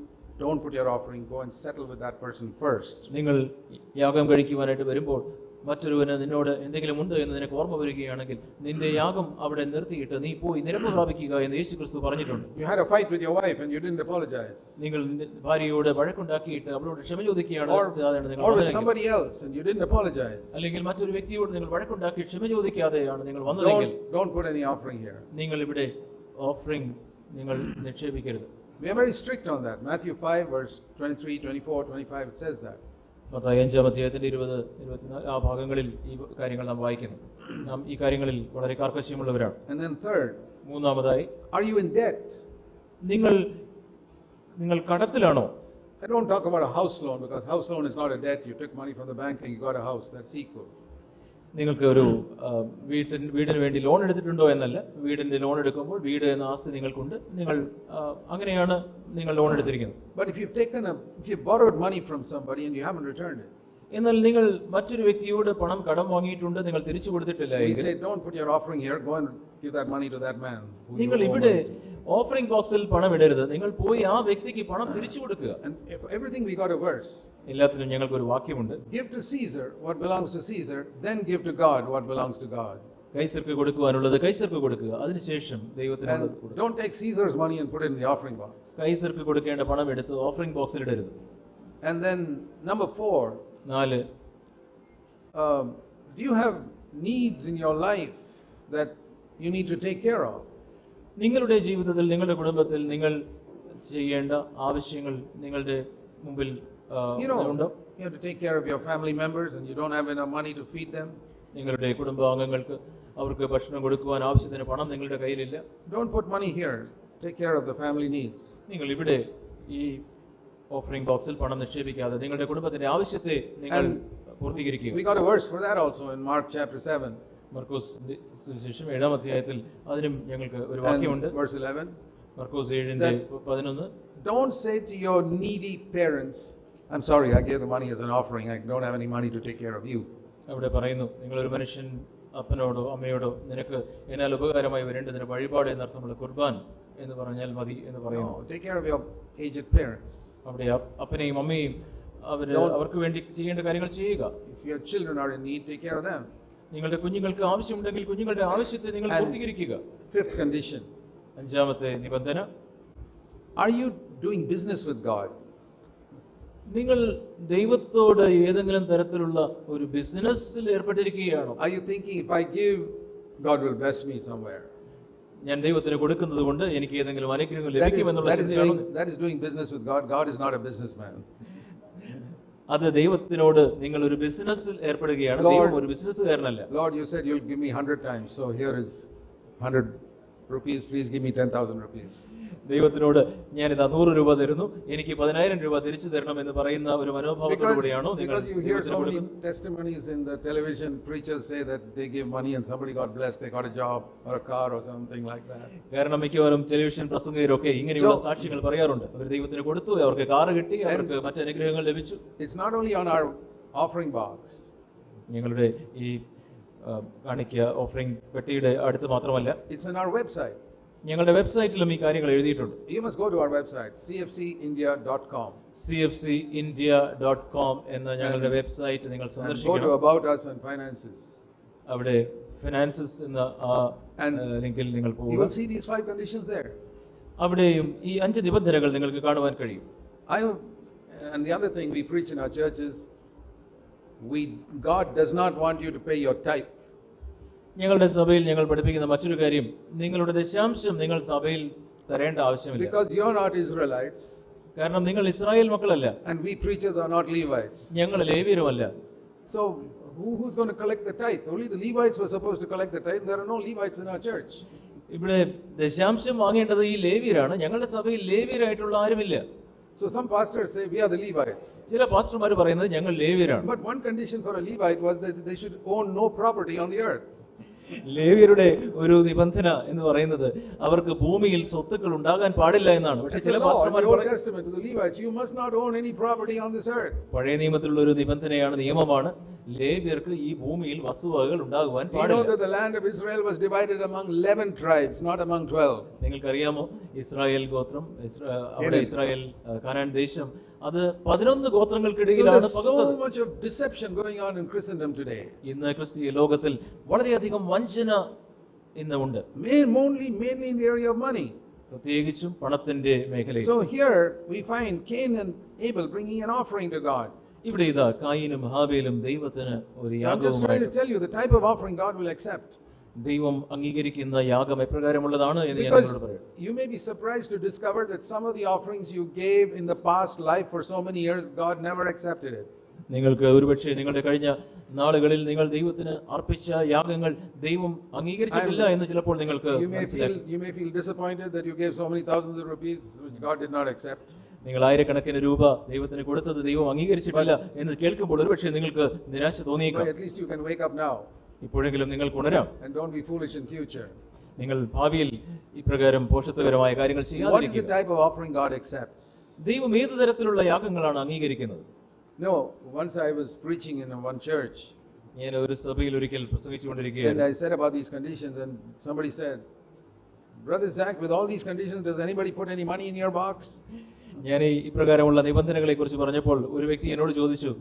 don't put your offering, go and settle with that person first. നിങ്ങൾ യാഗം കഴിക്കുവാനായിട്ട് വരുമ്പോൾ മറ്റൊരുവന് നിന്നോട് എന്തെങ്കിലും ഉണ്ട് എന്ന് നിനക്ക് ഓർമ്മ വരികയാണെങ്കിൽ നിന്റെ യാഗം അവിടെ നിർത്തിയിട്ട് നീ പോയി നിരപ്പ് പ്രാപിക്കുക എന്ന് യേശു ക്രിസ്തു പറഞ്ഞിട്ടുണ്ട്. You had a fight with your wife and you didn't apologize. നിങ്ങൾ ഭാര്യയോട് വഴക്കുണ്ടാക്കിയിട്ട് അവളോട് ക്ഷമ ചോദിക്കുകയാണ്. Or with somebody else and you didn't apologize. അല്ലെങ്കിൽ മറ്റൊരു വ്യക്തിയോട് നിങ്ങൾ വഴക്കുണ്ടാക്കി ക്ഷമ ചോദിക്കാതെയാണ് നിങ്ങൾ വന്നതെങ്കിൽ don't put any offering here. നിങ്ങൾ ഇവിടെ ഓഫറിംഗ് നിങ്ങൾ നിക്ഷേപിക്കരുത്. We are very strict on that. Matthew 5 verse 23, 24, 25 it says that. Mathai 5-ാം അധ്യായത്തിന്റെ 20-24 ആ ഭാഗങ്ങളിൽ ഈ കാര്യങ്ങൾ നാം വായിക്കുന്നു. നാം ഈ കാര്യങ്ങളിൽ വളരെ കാർക്കശ്യമുള്ളവരാണ്. And then third, മൂന്നാമതായി, are you in debt? നിങ്ങൾ കടത്തിലാണോ? I don't talk about a house loan, because house loan is not a debt. You took money from the bank and you got a house. That's equal. നിങ്ങൾക്ക് ഒരു വീടിന് വേണ്ടി loan എടുത്തിട്ടുണ്ടോ എന്നല്ല. വീടിന്റെ loan എടുക്കുമ്പോൾ വീട് എന്ന ആസ്തി നിങ്ങൾക്കുണ്ട്, നിങ്ങൾ അങ്ങനെയാണ് നിങ്ങൾ ലോൺ എടുത്തിരിക്കുന്നത്. But if you've borrowed money from somebody and you haven't returned it, എന്നാൽ നിങ്ങൾ മറ്റൊരു വ്യക്തിയോട് പണം കടം വാങ്ങിയിട്ടുണ്ട്, നിങ്ങൾ തിരിച്ചു കൊടുത്തിട്ടില്ല we എങ്കിൽ say, don't put your offering here, go and give that money to that man who you നിങ്ങൾ owe ഇവിടെ money to. ഓഫറിംഗ് ബോക്സിൽ പണം ഇടരുത്, നിങ്ങൾ പോയി ആ വ്യക്തിക്ക് പണം തിരിച്ചു കൊടുക്കുക. And if everything we got a verse. എല്ലാത്തിനും ഞങ്ങൾക്ക് ഒരു വാക്യമുണ്ട്. Give to Caesar what belongs to Caesar, then give to God what belongs to God. കൈസർക്ക് കൊടുക്കുവാനുള്ളത് കൈസർക്ക് കൊടുക്കുക, അതിനുശേഷം ദൈവത്തിനുള്ളത് കൊടുക്കുക. Don't take Caesar's money and put it in the offering box. കൈസർക്ക് കൊടുക്കേണ്ട പണം എടുത്ത് offering ബോക്സിൽ ഇടരുത്. And then number 4, 4, do you have needs in your life that you need to take care of? നിങ്ങളുടെ ജീവിതത്തിൽ, നിങ്ങളുടെ കുടുംബത്തിൽ നിങ്ങൾ ചെയ്യേണ്ട ആവശ്യങ്ങൾ നിങ്ങളുടെ മുമ്പിൽ ഉണ്ടോ? You have to take care of your family members and you don't have enough money to feed them. നിങ്ങളുടെ കുടുംബാംഗങ്ങൾക്ക് അവർക്ക് ഭക്ഷണം കൊടുക്കുവാൻ ആവശ്യത്തിന് പണം നിങ്ങളുടെ കയ്യിലില്ല. Don't put money here. Take care of the family needs. നിങ്ങൾ ഇവിടെ ഈ ഓഫറിംഗ് ബോക്സിൽ പണം നിക്ഷേപിക്കാതെ നിങ്ങളുടെ കുടുംബത്തിന്റെ ആവശ്യത്തെ നിങ്ങൾ പൂർത്തീകരിക്കുക. We got a verse for that also in Mark chapter 7. മർക്കോസ് സുവിശേഷം 7-ാം അധ്യായത്തിൽ അതിനും ഞങ്ങൾക്ക് ഒരു വാക്യമുണ്ട്. Verse 11. Markose 7:11. Don't say to your needy parents, I'm sorry, I gave the money as an offering. I don't have any money to take care of you. അവിടെ പറയുന്നു, നിങ്ങളൊരു മനുഷ്യൻ അപ്പനോടോ അമ്മയോടോ നിനക്ക് എന്നാൽ ഉപകാരമായി വരേണ്ടതിന് വഴിപാട് എന്നർത്ഥമുള്ള കുർബാൻ എന്ന് പറഞ്ഞാൽ മതി എന്ന് പറയുന്നു. Take care of your aged parents. അവിടെ അപ്പനെയും അമ്മയും അവർക്ക് വേണ്ടി ചെയ്യേണ്ട കാര്യങ്ങൾ ചെയ്യുക. If your children are in need, take care of them. നിങ്ങളുടെ കുഞ്ഞുങ്ങൾക്ക് ആവശ്യമുണ്ടെങ്കിൽ കുഞ്ഞുങ്ങളുടെ ആവശ്യത്തെ നിങ്ങൾ പൂർത്തീകരിക്കുക. Fifth condition. 5-ാമത്തെ നിബന്ധന, are you doing business with God? നിങ്ങൾ ദൈവത്തോട് ഏതെങ്കിലും തരത്തിലുള്ള ഒരു ബിസിനസ്സിൽ ഏർപ്പെട്ടിരിക്കുകയാണോ? Are you thinking, if I give, God will bless me somewhere? ഞാൻ ദൈവത്തിന് കൊടുക്കുന്നത് കൊണ്ട് എനിക്ക് ഏതെങ്കിലും അനുഗ്രഹങ്ങൾ ലഭിക്കുമെന്നുള്ള ചിന്തയാണോ? That is doing business with God. God is not a businessman. അത് ദൈവത്തിനോട് നിങ്ങൾ ഒരു ബിസിനസ്സിൽ ഏർപ്പെടുകയാണ്. ദൈവം ഒരു ബിസിനസ്സുകാരനല്ല. Lord, you said you'll give me 100 times, so here is 100 rupees, please give me 10,000 rupees. ദൈവത്തിനോട് ഞാൻ ഇത് 100 രൂപ തരുന്നു, എനിക്ക് 10,000 രൂപ തിരിച്ചു തരണം എന്ന് പറയുന്ന ഒരു മനോഭാവത്തോടുകൂടിയാണോ നിങ്ങൾ? Because you hear so many testimonies in the television, preachers say that they give money and somebody got blessed, they got a job or a car or something like that. കാരണം മിക്കവാറും ടെലിവിഷൻ പ്രസംഗകരൊക്കെ ഇങ്ങനെയുള്ള സാക്ഷ്യങ്ങൾ പറയാറുണ്ട്. അവർ ദൈവത്തിന് കൊടുത്തു, അവർക്ക് car കിട്ടി, അവർക്ക് മറ്റ് അനുഗ്രഹങ്ങൾ ലഭിച്ചു. It's not only on our offering box. ഞങ്ങളുടെ ഈ കാണിക്ക ഓഫറിംഗ് പെട്ടിയുടെ അടുത്ത് മാത്രമല്ല, it's on our website. ഞങ്ങളുടെ വെബ്സൈറ്റിലും ഈ കാര്യങ്ങൾ എഴുതിയിട്ടുണ്ട്. You must go to our website, cfcindia.com. cfcindia.com എന്ന ഞങ്ങളുടെ വെബ്സൈറ്റ് നിങ്ങൾ സന്ദർശിക്കണം. Go to about us and finances. അവിടെ ഫിനാൻസസ് എന്ന ആ ലിങ്കിൽ നിങ്ങൾ പോവുക. You will see these 5 conditions there. അവിടെയും ഈ 5 നിബന്ധനകൾ നിങ്ങൾക്ക് കാണുവാൻ കഴിയും. And the other thing we preach in our church is, God does not want you to pay your tithe. ഞങ്ങളുടെ സഭയിൽ ഞങ്ങൾ പഠിപ്പിക്കുന്ന മറ്റൊരു കാര്യം, നിങ്ങളുടെ ദശാംശം നിങ്ങൾ സഭയിൽ തരേണ്ട ആവശ്യമില്ല. Because you are not Israelites. കാരണം നിങ്ങൾ Israel മക്കളല്ല. And we preachers are not Levites. ഞങ്ങൾ ലേവ്യരുമല്ല. So who's going to collect the tithe? Only the Levites were supposed to collect the tithe. There are no Levites in our church. ഇവിടെ ദശാംശം വാങ്ങേണ്ടത് ഈ ലേവ്യരാണ്. ഞങ്ങളുടെ സഭയിൽ ലേവ്യരായിട്ടുള്ള ആരുമില്ല. So some pastors say we are the Levites. ചില പാസ്റ്റർമാർ പറയുന്നത് ഞങ്ങൾ ലേവ്യരാണ്. But one condition for a Levite was that they should own no property on the earth. ലേവ്യരുടെ ഒരു നിബന്ധന എന്ന് പറയുന്നത് അവർക്ക് ഭൂമിയിൽ സ്വത്തുക്കൾ ഉണ്ടാകാൻ പാടില്ല എന്നാണ്. പക്ഷേ ചില പാസ്റ്റർമാർ പഴയ നിയമത്തിലുള്ള ഒരു നിബന്ധനയാണ്, നിയമമാണ്, ലേവ്യർക്ക് ഈ ഭൂമിയിൽ വസ്തുവകകൾ ഉണ്ടാകുവാൻ പാടില്ല. നിങ്ങൾക്കറിയാമോ, ഇസ്രായേൽ ഗോത്രം, അവിടെ ഇസ്രായേൽ കാനാൻ ദേശം, അത് 11 ഗോത്രങ്ങൾക്കിടയിലാണ് പകുത്തത്. ഇന്ന് ക്രിസ്തീയ ലോകത്തിൽ വളരെയധികം വഞ്ചന ഇന്ന് ഉണ്ട്, പ്രത്യേകിച്ചും പണത്തിന്റെ മേഖലയിൽ. So here we find Cain and Abel bringing an offering to God. ഇവിടെ ഇതാ കായീനും ഹാബേലും ദൈവത്തിന് ഒരു I'm just trying to tell you the type of offering God will accept. ദൈവം അംഗീകരിക്കുന്ന യാഗം എപ്രകാരമുള്ളതാണ് എന്ന് ഞാൻ നിങ്ങളോട് പറയാം. You may be surprised to discover that some of the offerings you gave in the past life for so many years, God never accepted it. നിങ്ങൾക്ക് ഒരുപക്ഷെ നിങ്ങളുടെ കഴിഞ്ഞ നാളുകളിൽ നിങ്ങൾ ദൈവത്തിന് അർപ്പിച്ച യാഗങ്ങൾ ദൈവം അംഗീകരിച്ചിട്ടില്ല എന്ന് ചിലപ്പോൾ നിങ്ങൾക്ക് You may feel disappointed that you gave so many thousands of rupees which God did not accept. നിങ്ങൾ ആയിരക്കണക്കിന് രൂപ ദൈവത്തിന് കൊടുത്തത് ദൈവം അംഗീകരിച്ചിട്ടില്ല എന്ന് കേൾക്കുമ്പോൾ ഒരുപക്ഷെ നിങ്ങൾക്ക് നിരാശ തോന്നിയേക്കാം. But at least you can wake up now ഇപ്പോഴെങ്കിലും നിങ്ങൾക്ക് ഉണരാം. and don't be foolish in future. നിങ്ങൾ ഭാവിയിൽ ഇപ്രകാരം പോഷത്വകരമായ കാര്യങ്ങൾ What is the ചെയ്യാതിരിക്കുക. type of offering God accepts? ദൈവം ഏത് തരത്തിലുള്ള യാഗങ്ങളാണ് അംഗീകരിക്കുന്നത്? No, once I was preaching in one church ഞാൻ ഒരു സഭയിൽ ഒരിക്കൽ and പ്രസംഗിച്ചുകൊണ്ടിരിക്കുകയായിരുന്നു. I said about these conditions and somebody said, Brother Zach, with all these conditions, does anybody put any money in your box? ഞാൻ ഇപ്രകാരമുള്ള നിബന്ധനകളെ കുറിച്ച് പറഞ്ഞപ്പോൾ ഒരു വ്യക്തി എന്നോട് ചോദിച്ചു,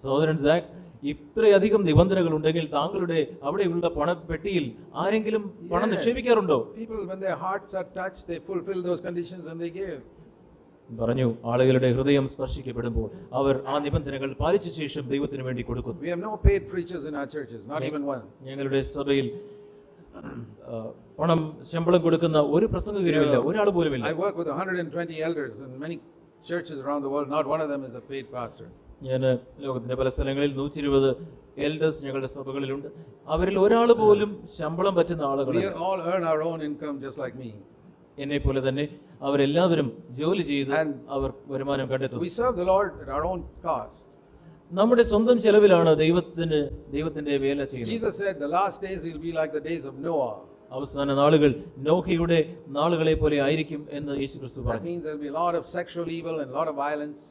സഹോദരൻ സാക്ക്, ഇത്രയധികം നിബന്ധനകൾ ഉണ്ടെങ്കിൽ താങ്കളുടെ അവിടെയുള്ള പണപ്പെട്ടിയിൽ ആരെങ്കിലും പണം നിക്ഷേപിക്കാറുണ്ടോ? People, when their hearts are touched, they fulfill those conditions and they give. പറഞ്ഞു, ആളുകളുടെ ഹൃദയം സ്പർശിക്കപ്പെടുമ്പോൾ അവർ ആ നിബന്ധനകൾ പാലിച്ച ശേഷം ദൈവത്തിന് വേണ്ടി കൊടുക്കുന്നു. We have no paid preachers in our churches, not even one. ഞങ്ങളുടെ സഭയിൽ പണം ശമ്പളം കൊടുക്കുന്ന ഒരു പ്രസംഗകരുമില്ല, ഒരാൾ പോലുമില്ല. I work with 120 elders in many churches around the world. Not one of them is a paid pastor. ഞാൻ ലോകത്തിന്റെ പല സ്ഥലങ്ങളിൽ 120 എൽഡേഴ്സ് ഞങ്ങളുടെ സഭകളിലുണ്ട്. അവരിൽ ഒരാൾ പോലും ശമ്പളം പറ്റുന്ന We ആളുകളല്ല. all earn our own income just like me. എന്നെ പോലെ തന്നെ അവരെല്ലാവരും ജോലി ചെയ്ത് അവർ വരുമാനം കണ്ടെത്തുന്നു. We serve the Lord at our own cost. നമ്മുടെ സ്വന്തം ചെലവിലാണ് ദൈവത്തിന്റെ വേല ചെയ്യുന്നത്. Jesus said the last days will be like the days of Noah. അവസാന നാളുകൾ നോഹയുടെ നാളുകളെ പോലെ ആയിരിക്കും എന്ന് യേശുക്രിസ്തു That പറഞ്ഞു. means there will be a lot of sexual evil and a lot of violence.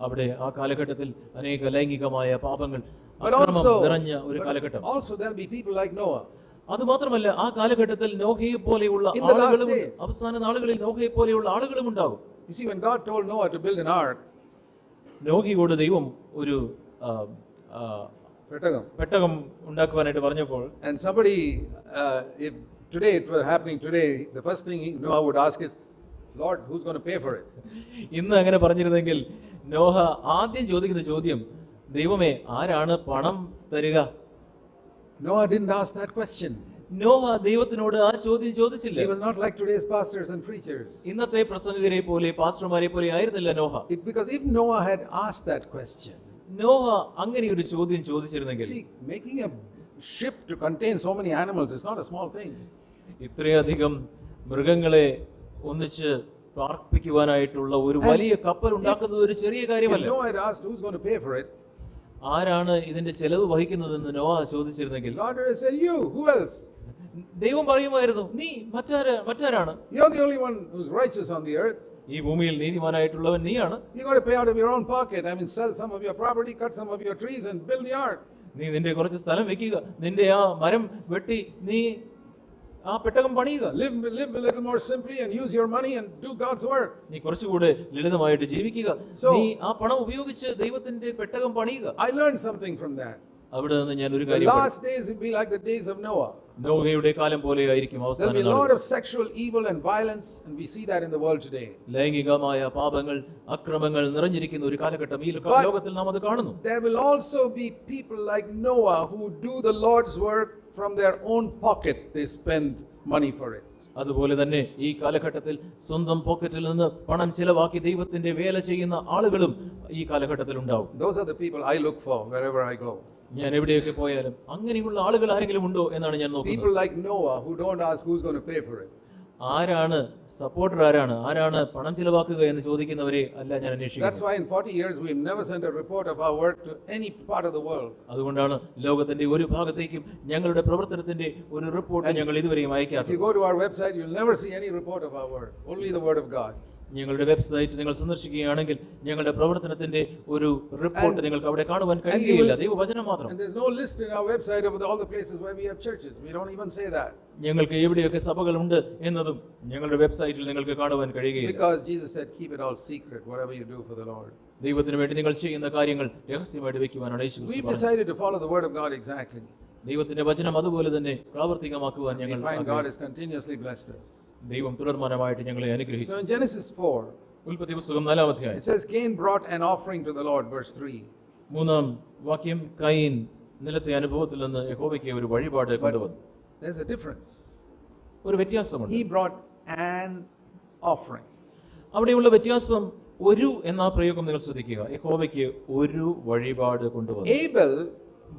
അവിടെ ആ കാലഘട്ടത്തിൽ അനേക ലൈംഗികമായ പാപങ്ങൾ But അക്രമം നിറഞ്ഞ ഒരു കാലഘട്ടം. also there will be people like Noah. അത് മാത്രമല്ല, ആ കാലഘട്ടത്തിൽ നോഹയെ പോലെയുള്ള In the last ആളുകളും days. അവസാന നാളുകളിൽ നോഹയെ പോലെയുള്ള ആളുകളും ഉണ്ടാകും. You see, when God told Noah to build an ark, നോഹയോട് ദൈവം ഒരു Petagam, പെട്ടകം ഉണ്ടാക്കുവാനായിട്ട് പറഞ്ഞപ്പോൾ, and somebody, if today it were happening today, the first thing Noah would ask is, Lord, who's going to pay for it? ഇന്ന് അങ്ങനെ പറഞ്ഞിരുന്നെങ്കിൽ നോഹ ആദ്യം ചോദിക്കുന്ന ചോദ്യം, ദൈവമേ, ആരാണ് പണം തരിക? Noah didn't ask that question. Noah ദൈവത്തിനോട് ആ ചോദ്യം ചോദിച്ചില്ല. He was not like today's pastors and preachers. ഇന്നത്തെ പ്രസംഗകരെ പോലെ പാസ്റ്റർമാരെ പോലെ ആയിരുന്നില്ല Noah. Because if Noah had asked that question, Noah അങ്ങനെ ഒരു ചോദ്യം ചോദിച്ചിരുന്നെങ്കിൽ, see, making a ship to contain so many animals is not a small thing. ഇത്രയധികം മൃഗങ്ങളെ ഒന്നിച്ച് പാർപ്പിക്കുവാനായിട്ടുള്ള ഒരു വലിയ കപ്പൽ ഉണ്ടാക്കുന്നത് ഒരു ചെറിയ If കാര്യമല്ല. Noah had asked who's going to pay for it, ആരാണ് ഇതിന്റെ ചെലവ് വഹിക്കുന്നതെന്ന് Noah ചോദിച്ചിരുന്നെങ്കിൽ, God would have said, you, who else? ദൈവം പറയുമായിരുന്നു, നീ മറ്റാരാണ്? You're the only one who's righteous on the earth. ഈ ഭൂമിയിൽ നീതിമാനായിട്ടുള്ളവൻ നീയാണ്. You got to pay out of your own pocket. I mean, sell some of your property, cut some of your trees and build the ark. നീ നിന്റെ കുറച്ച് സ്ഥലം വെക്കുക, നിന്റെ ആ മരം വെട്ടി നീ ആ പെട്ടകം പണിയുക. Live a little more simply and use your money and do God's work. നീ കുറച്ചുകൂടെ ലളിതമായിട്ട് ജീവിക്കുക. So- നീ ആ പണം ഉപയോഗിച്ച് ദൈവത്തിന്റെ പെട്ടകം പണിയുക. I learned something from that. അവിടെ നിന്ന് ഞാൻ ഒരു The കാര്യം പഠിച്ചു. last days will be like the days of Noah. നോഹയുടെ കാലം പോലെ ആയിരിക്കും There will അവസാന be a lot നാളുകൾ. of sexual evil and violence, and we see that in the world today. ലൈംഗികമായ പാപങ്ങൾ, അക്രമങ്ങൾ നിറഞ്ഞിരിക്കുന്ന ഒരു കാലഘട്ടം ഈ ലോകത്തിൽ നാം അത് കാണുന്നു. There will also be people like Noah who do the Lord's work from their own pocket. They spend money for it. അതുപോലെ തന്നെ ഈ കാലഘട്ടത്തിൽ സ്വന്തം പോക്കറ്റിൽ നിന്ന് പണം ചിലവാക്കി ദൈവത്തിന്റെ വേല ചെയ്യുന്ന ആളുകളും ഈ കാലഘട്ടത്തിൽ ഉണ്ടാവും. Those are the people I look for wherever I go. ഞാൻ എവിടെയൊക്കെ പോയാലും അങ്ങനെയുള്ള ആളുകൾ ആരെങ്കിലും ഉണ്ടോ എന്നാണ് ഞാൻ നോക്കുന്നത്. People like Noah who don't ask who's going to pay for it. ആരാണ് സപ്പോർട്ടർ, ആരാണ് പണം ചിലവാക്കുക എന്ന് ചോദിക്കുന്നവരെ അല്ല ഞാൻ That's അന്വേഷിക്കുന്നത്. why in 40 years we've never sent a report of our work to any part of the world. അതുകൊണ്ടാണ് ലോകത്തിന്റെ ഒരു ഭാഗത്തേക്കും ഞങ്ങളുടെ പ്രവർത്തനത്തിന്റെ ഒരു റിപ്പോർട്ട് ഞങ്ങൾ ഇതുവരെയും If you അയക്കാത്തത്. go to our website, you'll never see any report of our work. Only the word of God. ഞങ്ങളുടെ വെബ്സൈറ്റ് നിങ്ങൾ സന്ദർശിക്കുകയാണെങ്കിൽ ഞങ്ങളുടെ പ്രവർത്തനത്തിന്റെ ഒരു റിപ്പോർട്ട് നിങ്ങൾക്ക് അവിടെ കാണുവാൻ കഴിയുകയില്ല, ദൈവവചനം മാത്രം. And there's no list in our website of all the places where we have churches. We don't even say that. ഞങ്ങൾക്ക് എവിടെയൊക്കെ സഭകളുണ്ട് എന്നതും ഞങ്ങളുടെ വെബ്സൈറ്റിൽ നിങ്ങൾക്ക് കാണുവാൻ കഴിയുകയില്ല. Because Jesus said, keep it all secret, whatever you do for the Lord. ദൈവത്തിന് വേണ്ടി നിങ്ങൾ ചെയ്യുന്ന കാര്യങ്ങൾ രഹസ്യമായിട്ട് വെക്കുവാനാണ് യേശു ക്രിസ്തു We've പറഞ്ഞത്. decided to follow the word of God exactly. ദൈവത്തിന്റെ വചനം അതുപോലെ തന്നെ പ്രാവർത്തികമാക്കുവാൻ We ഞങ്ങൾ find God ആഗ്രഹിക്കുന്നു. has continuously blessed us. ദൈവം തുടർമാനമായിട്ട് ഞങ്ങളെ അനുഗ്രഹിച്ചു. So in Genesis 4, ഉൽപ്പത്തി പുസ്തകം 4-ാം അധ്യായം it says Cain brought an offering to the Lord, verse 3. 3-ാം വാക്യം, കയീൻ നിലത്തെ അനുഭവത്തിൽ നിന്ന് യഹോവയ്ക്ക് ഒരു വഴിപാട് കൊണ്ടുവന്നു. There's a difference. ഒരു വ്യത്യാസമുണ്ട്. He brought an offering. അവിടെയുള്ള വ്യത്യാസം ഒരു എന്ന പ്രയോഗം നിങ്ങൾ ശ്രദ്ധിക്കുക. യഹോവയ്ക്ക് ഒരു വഴിപാട് കൊണ്ടുവന്നു. Abel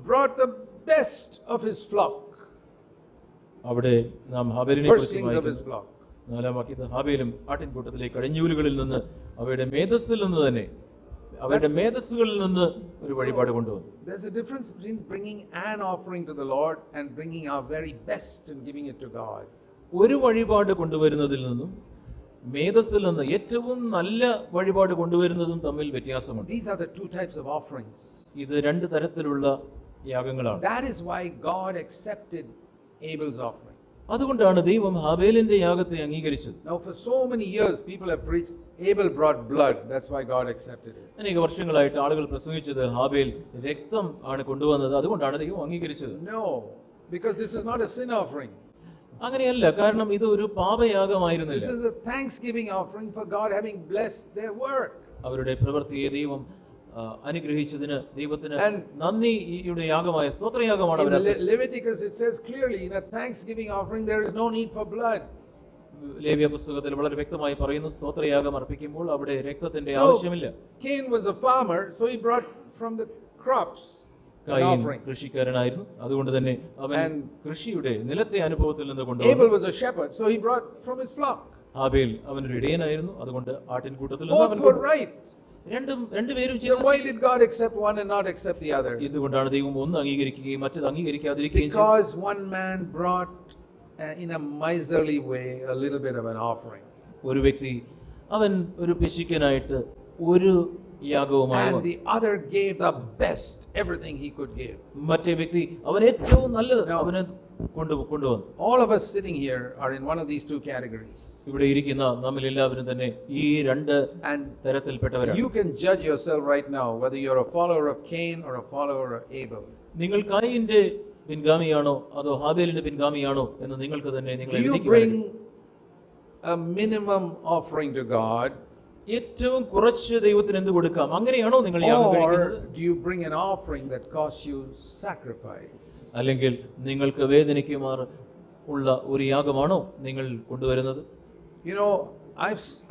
brought the best of his flock. അവിടെ നാം ഹാബേലിനെ കുറിച്ച് Firstlings of his വായിക്കുന്നു. flock. 4-ാം വാക്യത്തിൽ ഹാബേലും ആട്ടിൻകൂട്ടത്തിലെ കടിഞ്ഞൂലുകളിൽ നിന്ന് അവയുടെ മേധസ്സിൽ നിന്ന് തന്നെ അവരുടെ മേധസ്സുകളിൽ നിന്ന് ഒരു വഴിപാട് കൊണ്ടുവന്നു. There's a difference between bringing an offering to the Lord and bringing our very best and giving it to God. ഒരു വഴിപാട് കൊണ്ടുവരുന്നതിൽ നിന്നും മേധസ്സിൽ നിന്ന് ഏറ്റവും നല്ല വഴിപാട് കൊണ്ടുവരുന്നതും തമ്മിൽ വ്യത്യാസമുണ്ട്. These are the two types of offerings. ഇത് രണ്ട് തരത്തിലുള്ള യാഗങ്ങളാണ്. That is why God accepted Abel's offering. അതുകൊണ്ടാണ് ദൈവം ഹാബേലിന്റെ യാഗത്തെ അംഗീകരിച്ചത്. Now for so many years people have preached Abel brought blood, that's why God accepted it. അനേക വർഷങ്ങളായിട്ട് ആളുകൾ പ്രസംഗിച്ചത് ഹാബേൽ രക്തം ആണ് കൊണ്ടുവന്നത്, അതുകൊണ്ടാണ് ദൈവം അംഗീകരിച്ചത്. No, because this is not a sin offering. അങ്ങനെയല്ല, കാരണം ഇത് ഒരു പാപയാഗമായിരുന്നില്ല. This is a thanksgiving offering for God having blessed their work. അവരുടെ പ്രവൃത്തിയെ ദൈവം അനുഗ്രഹിച്ചതിന് ദൈവത്തിന് നന്ദിയുടെ യാഗമായ സ്തോത്രയാഗമാണ് അവർ അർപ്പിച്ചത്. Leviticus it says clearly in a thanksgiving offering there is no need for blood. ലേവ്യ പുസ്തകത്തിൽ വളരെ വ്യക്തമായി പറയുന്നു, സ്തോത്രയാഗം അർപ്പിക്കുമ്പോൾ അവിടെ രക്തത്തിന്റെ ആവശ്യമില്ല. Cain was a farmer, so he brought from the crops an offering. കൃഷിക്കാരനായിരുന്നു, അതുകൊണ്ട് തന്നെ അവൻ കൃഷിയുടെ നിലത്തെ അനുഭവത്തിൽ നിന്ന് കൊണ്ടുവന്നു. Abel was a shepherd, so he brought from his flock. ഹാബേൽ അവനൊരു ഇടയനായിരുന്നു, അതുകൊണ്ട് ആട്ടിൻകൂട്ടത്തിൽ നിന്ന് അവൻ കൊണ്ടുവന്നു. രണ്ടുപേരും So why did God accept one and not accept the other? എന്തുകൊണ്ടാണ് ദൈവം ഒന്ന് അംഗീകരിക്കുകയും മറ്റത് അംഗീകരിക്കാതിരിക്കുകയും ചെയ്തത്? Because one man brought in a miserly way a little bit of an offering. ഒരു വ്യക്തി അവൻ ഒരു പിശുക്കനായിട്ട് ഒരു യാഗവുമായി and the other gave the best, everything he could give. മറ്റേ വ്യക്തി അവൻ ഏറ്റവും നല്ലത് അവനെ കൊണ്ടുവന്നു. All of us sitting here are in one of these two categories. ഇവിടെ ഇരിക്കുന്ന നമ്മൾ എല്ലാവരും തന്നെ ഈ രണ്ട് തരത്തിൽപ്പെട്ടവരാണ്. You can judge yourself right now whether you're a follower of Cain or a follower of Abel. നിങ്ങൾ കായീന്റെ പിൻഗാമിയാണോ അതോ ഹാബേലിന്റെ പിൻഗാമിയാണോ എന്ന് നിങ്ങൾക്ക് തന്നെ നിങ്ങളെ വിധിക്കുക. You bring a minimum offering to God. ഏറ്റവും കുറച്ച് ദൈവത്തിന് എന്ത് കൊടുക്കാം, അങ്ങനെയാണോ നിങ്ങൾ യാഗം കഴിക്കുന്നത്? Or do you bring an offering that costs you sacrifice? അല്ലെങ്കിൽ നിങ്ങൾക്ക് വേദനിക്കുമാർ ഉള്ള ഒരു യാഗമാണോ നിങ്ങൾ കൊണ്ടുവരുന്നത്? You know,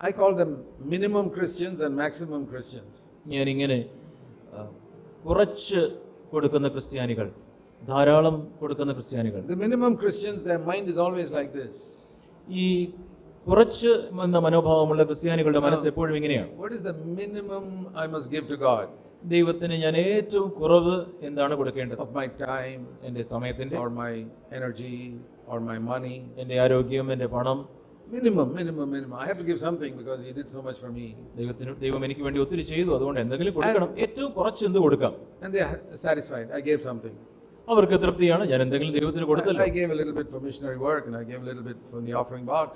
I call them minimum Christians and maximum Christians. ഞാൻ ഇങ്ങനെ കുറച്ച് കൊടുക്കുന്ന ക്രിസ്ത്യാനികൾ, ധാരാളം കൊടുക്കുന്ന ക്രിസ്ത്യാനികൾ. The minimum Christians, their mind is always like this. ഈ കുറച്ച് എന്ന മനോഭാവമുള്ള ക്രിസ്ത്യാനികളുടെ മനസ്സ് എപ്പോഴും ഇങ്ങനെയാണ്. What is the minimum I must give to God? ദൈവത്തിന് ഞാൻ ഏറ്റവും കുറവ് എന്താണ് കൊടുക്കേണ്ടത്? Of my time, എൻ്റെ സമയത്തിന്റെ, or my energy, or my money. എൻ്റെ ആരോഗ്യം, എൻ്റെ പണം. Minimum. I have to give something because He did so much for me. ദൈവം എനിക്ക് വേണ്ടി ഒത്തിരി ചെയ്തു, അതുകൊണ്ട് എന്തെങ്കിലും കൊടുക്കണം. ഏറ്റവും കുറച്ച് എന്ത് കൊടുക്കാം? And they are satisfied. I gave something. അവർക്ക് തൃപ്തിയാണ്, ഞാൻ എന്തെങ്കിലും ദൈവത്തിന് കൊടുത്തല്ലോ. I gave a little bit for missionary work and I gave a little bit from the offering box.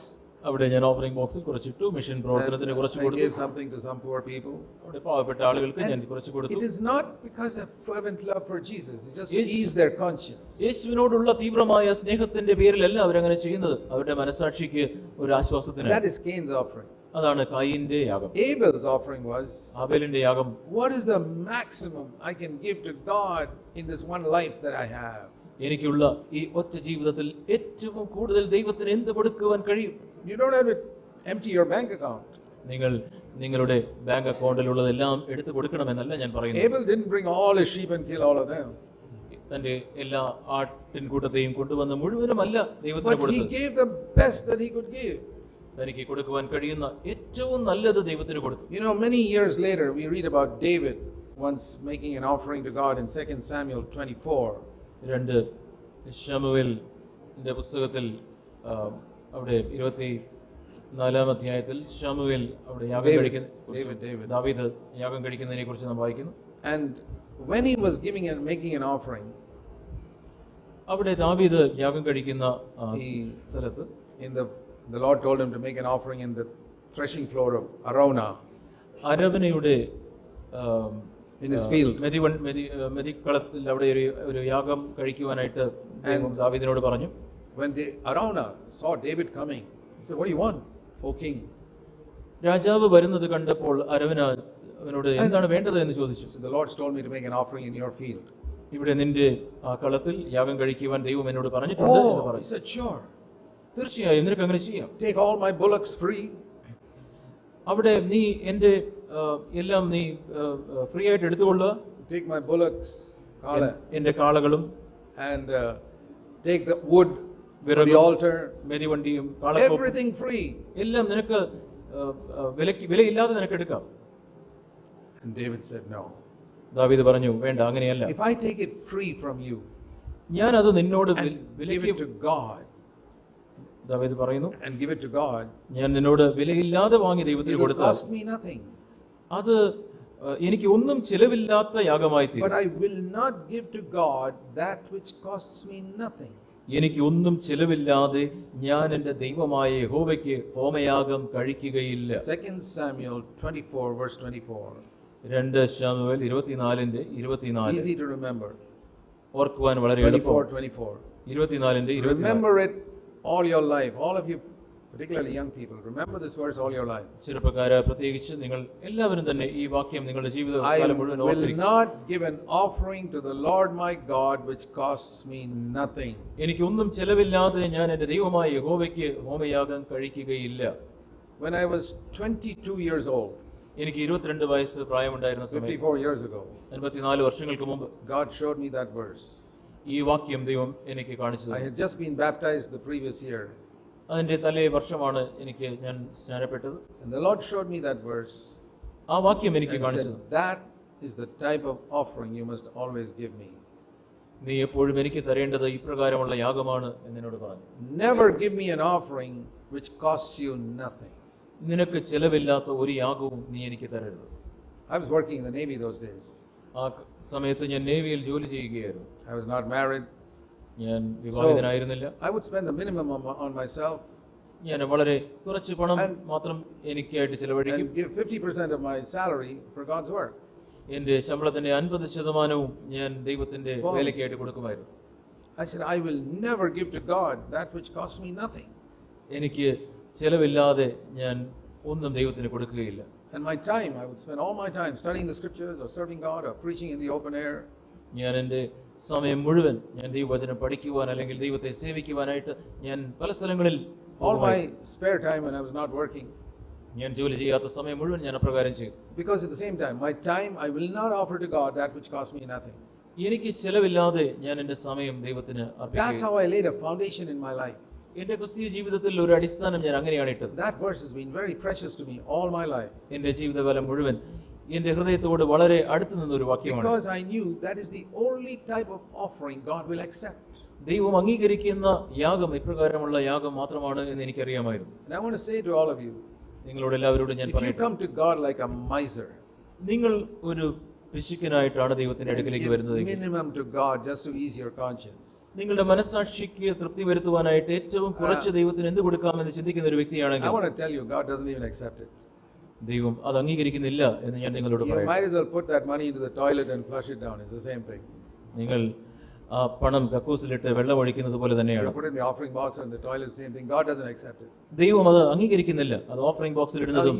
അവിടെ ഞാൻ ഓഫറിംഗ് ബോക്സിൽ കുറച്ചിട്ടു, മിഷൻ പ്രവർത്തനത്തിന് കുറച്ച് കൊടുത്തു. I gave something to some poor people. അവിടെ പാവപ്പെട്ട ആളുകൾക്ക് ഞാൻ കുറച്ച് കൊടുത്തു. It is not because of fervent love for Jesus, it's just to ease their conscience. യേശുവിനോടുള്ള തീവ്രമായ സ്നേഹത്തിന്റെ പേരിലല്ല അവരങ്ങനെ ചെയ്യുന്നത്, അവരുടെ മനസാക്ഷിക്ക് ഒരു ആശ്വാസത്തിനാണ്. That is Cain's offering. അതാണ് കായീന്റെ യാഗം. Abel's offering was, ഹാബേലിന്റെ യാഗം, what is the maximum I can give to God in this one life that I have? എനിക്കുള്ള ഈ ഒറ്റ ജീവിതത്തിൽ ഏറ്റവും കൂടുതൽ ദൈവത്തിന് എന്ത് കൊടുക്കുവാൻ കഴിയും? You don't have to empty your bank account. നിങ്ങൾ നിങ്ങളുടെ ബാങ്ക് അക്കൗണ്ടിലുള്ളതെല്ലാം എടുത്തു കൊടുക്കണമെന്നല്ല ഞാൻ പറയുന്നത്. Abel didn't bring all his sheep and kill all of them. തന്റെ എല്ലാ ആട്ടിൻകൂട്ടത്തെയും കൊണ്ടുവന്ന് മുഴുവനുമല്ല ദൈവത്തിന് കൊടുത്തത്. But he gave the best that he could give. തനിക്ക് കൊടുക്കുവാൻ കഴിയുന്ന ഏറ്റവും നല്ലത് ദൈവത്തിന് കൊടുത്തു. You know, many years later we read about David once making an offering to God in 2 Samuel 24. ശമൂവേലിന്റെ പുസ്തകത്തിൽ അവിടെ 24-ാം അധ്യായത്തിൽ ശമൂവേൽ അവിടെ യാഗം കഴിക്കുന്ന ദാവീദ് യാഗം കഴിക്കുന്നതിനെ കുറിച്ച് നാം വായിക്കുന്നു. And when he was giving and making an offering, അവിടെ ദാവീദ് യാഗം കഴിക്കുന്ന സ്ഥലത്ത് the Lord told him to make an offering in the threshing floor of Araunah. അരവനയുടെ in his field. മെതിക്കളത്തിൽ അവിടെ ഒരു യാഗം കഴിക്കുവാനായിട്ട് ദാവീദിനോട് പറഞ്ഞു. When the Araunah saw David coming, he said, "What do you want, O king?" രാജാവ് വരുന്നത് കണ്ടപ്പോൾ അരവന അവനോട് എന്താണ് വേണ്ടത് എന്ന് ചോദിച്ചു. So the Lord told me to make an offering in your field. ഇവിടെ നിന്റെ ആ കളത്തിൽ യാഗം കഴിക്കുവാൻ ദൈവം എന്നോട് പറഞ്ഞിട്ടുണ്ട് എന്ന് പറഞ്ഞു. He said, "Sure. തീർച്ചയായും നിനക്ക് അങ്ങനെ ചെയ്യാം. Take all my bullocks free." അവിടെ നീ എൻ്റെ എല്ലാം നീ ഫ്രീ ആയിട്ട് എടുത്തുകൊള്ളുക. Take my bullocks, kala, എൻ്റെ കാളകളും and take the wood for the altar. മെതിവണ്ടിയും കാളക്കോപ്പും Everything free. എല്ലാം നിനക്ക് വിലയില്ലാതെ നിനക്ക് എടുക്കാം. And David said, no. ദാവീദ് പറഞ്ഞു, വേണ്ട, അങ്ങനെയല്ല. If I take it free from you ഞാൻ അത് നിന്നോട് give it to God, ദാവീദ് പറയുന്നു, and give it to God, ഞാൻ നിന്നോട് വിലയില്ലാതെ വാങ്ങി ദൈവത്തിന് it will കൊടുത്താൽ cost me nothing. അത് എനിക്ക് ഒന്നും ചിലവില്ലാത്ത യാഗമായി തീരും. But I will not give to God that which costs me nothing. എനിക്ക് ഒന്നും ചിലവില്ലാതെ ഞാൻ എൻ്റെ ദൈവമായ യഹോവയ്ക്ക് ഹോമയാഗം കഴിക്കുകയില്ല. 2 Samuel 24 verse 24. 2 Samuel 24:24. Easy to remember. ഓർക്കുവാൻ വളരെ എളുപ്പം. 24. 24:24. Remember it all your life. All of you, particularly young people, remember this verse all your life. ചെറുപ്പക്കാരെ പ്രത്യേകിച്ച് നിങ്ങൾ എല്ലാവരും തന്നെ ഈ വാക്യം നിങ്ങളുടെ I ജീവിതകാലം മുഴുവൻ will ഓർത്തിരിക്കുക. not give an offering to the Lord my God which costs me nothing. എനിക്ക് ഒന്നും ചെലവില്ലാതെ ഞാൻ എൻ്റെ ദൈവമായ യഹോവയ്ക്ക് ഹോമയാഗം കഴിക്കുകയില്ല. When I was 22 years old, എനിക്ക് 22 വയസ്സ് പ്രായമുണ്ടായിരുന്ന സമയത്ത്, 54 years ago, 54 വർഷങ്ങൾക്ക് മുമ്പ് God showed me that verse. ഈ വാക്യം ദൈവം എനിക്ക് കാണിച്ചു I തന്നു. had just been baptized the previous year, അതിന്റെ തലേ വർഷമാണ് ഞാൻ സ്നാനപ്പെട്ടത്. and the Lord showed me that verse ആ വാക്യം എനിക്ക് and കാണിച്ചു said, തന്നു. that is the type of offering you must always give me. നീ എപ്പോഴും എനിക്ക് തരേണ്ടത് ഇപ്രകാരമുള്ള യാഗമാണ് എന്നോട് പറഞ്ഞു. Never give me an offering which costs you nothing. നിനക്ക് ചെലവില്ലാത്ത ഒരു യാഗവും നീ എനിക്ക് തരരുത്. I was working in the Navy those days. ആ സമയത്ത് ഞാൻ നേവിയിൽ ജോലി ചെയ്യുകയായിരുന്നു. I was not married. ഞാൻ വിവാഹിതനായിരുന്നില്ല. I would spend the minimum on myself ഞാൻ വളരെ കുറച്ച് പണം മാത്രം എനിക്കായിട്ട് ചെലവഴിക്കും. and give 50% of my salary for God's work. എന്റെ ശമ്പളത്തിന്റെ 50% ഞാൻ ദൈവത്തിന്റെ വേലയ്ക്കായിട്ട് കൊടുക്കുമായിരുന്നു. I said, I will never give to God that which costs me nothing. എനിക്ക് ചെലവില്ലാതെ ഞാൻ ഒന്നും ദൈവത്തിന് കൊടുക്കുകയില്ല. And my time, I would spend all my time studying the scriptures or serving God or preaching in the open air. ഞാൻ എൻ്റെ സമയം മുഴുവൻ ഞാൻ ദൈവവചനം പഠിക്കുവാൻ അല്ലെങ്കിൽ ദൈവത്തെ സേവിക്കുവാനായിട്ട് ഞാൻ പല സ്ഥലങ്ങളിൽ All my spare time when I was not working. ഞാൻ ജോലി ചെയ്യാത്ത സമയം മുഴുവൻ ഞാൻ അപ്രകാരം ചെയ്തു. Because at the same time, my time I will not offer to God that which costs me nothing. എനിക്ക് ചെലവില്ലാതെ ഞാൻ എൻ്റെ സമയം ദൈവത്തിന് That's അർപ്പിക്കുന്നു. how I laid a foundation in my life. എൻ്റെ ക്രിസ്തീയ ജീവിതത്തിൽ ഒരു അടിസ്ഥാനം ഞാൻ അങ്ങനെയാണ് ഇട്ടത്. That verse has been very precious to me all my life. എൻ്റെ ജീവിതകാലം മുഴുവൻ എൻ്റെ ഹൃദയത്തോട് വളരെ അടുത്ത് നിന്നൊരു വാക്യമാണ്. Because I knew that is the only type of offering God will accept. ദൈവം അംഗീകരിക്കുന്ന യാഗം ഇപ്രകാരമുള്ള യാഗം മാത്രമാണ് എന്ന് എനിക്കറിയാമായിരുന്നു. And I want to say to all of you, നിങ്ങളോട് എല്ലാവരോടും ഞാൻ if you പറയട്ടെ, come to God like a miser, നിങ്ങൾ ഒരു പിശുക്കനായിട്ടാണ് ദൈവത്തിന്റെ അടുക്കിലേക്ക് വരുന്നത്. minimum to God just to ease your conscience. നിങ്ങളുടെ മനസ്സാക്ഷിക്ക് തൃപ്തി വരുത്തുവാനായിട്ട് ഏറ്റവും കുറച്ച് ദൈവത്തിന് എന്ത് കൊടുക്കാമെന്ന് ചിന്തിക്കുന്ന ഒരു I വ്യക്തിയാണെങ്കിൽ want to tell you, God doesn't even accept it. ദൈവം അത് അംഗീകരിക്കുന്നില്ല എന്ന് ഞാൻ നിങ്ങളോട് You പറയാം. might as well put that money into the toilet and flush it down. It's the same thing. നിങ്ങൾ ആ പണം കക്കൂസിലിട്ട് വെള്ളം ഒഴിക്കുന്നത് പോലെ You തന്നെയാണ്. put it in the offering box and the toilet, same thing. God doesn't accept it. ദൈവം അത് അംഗീകരിക്കുന്നില്ല. അത് ഓഫറിംഗ് ബോക്സിൽ Now, ഇടുന്നതും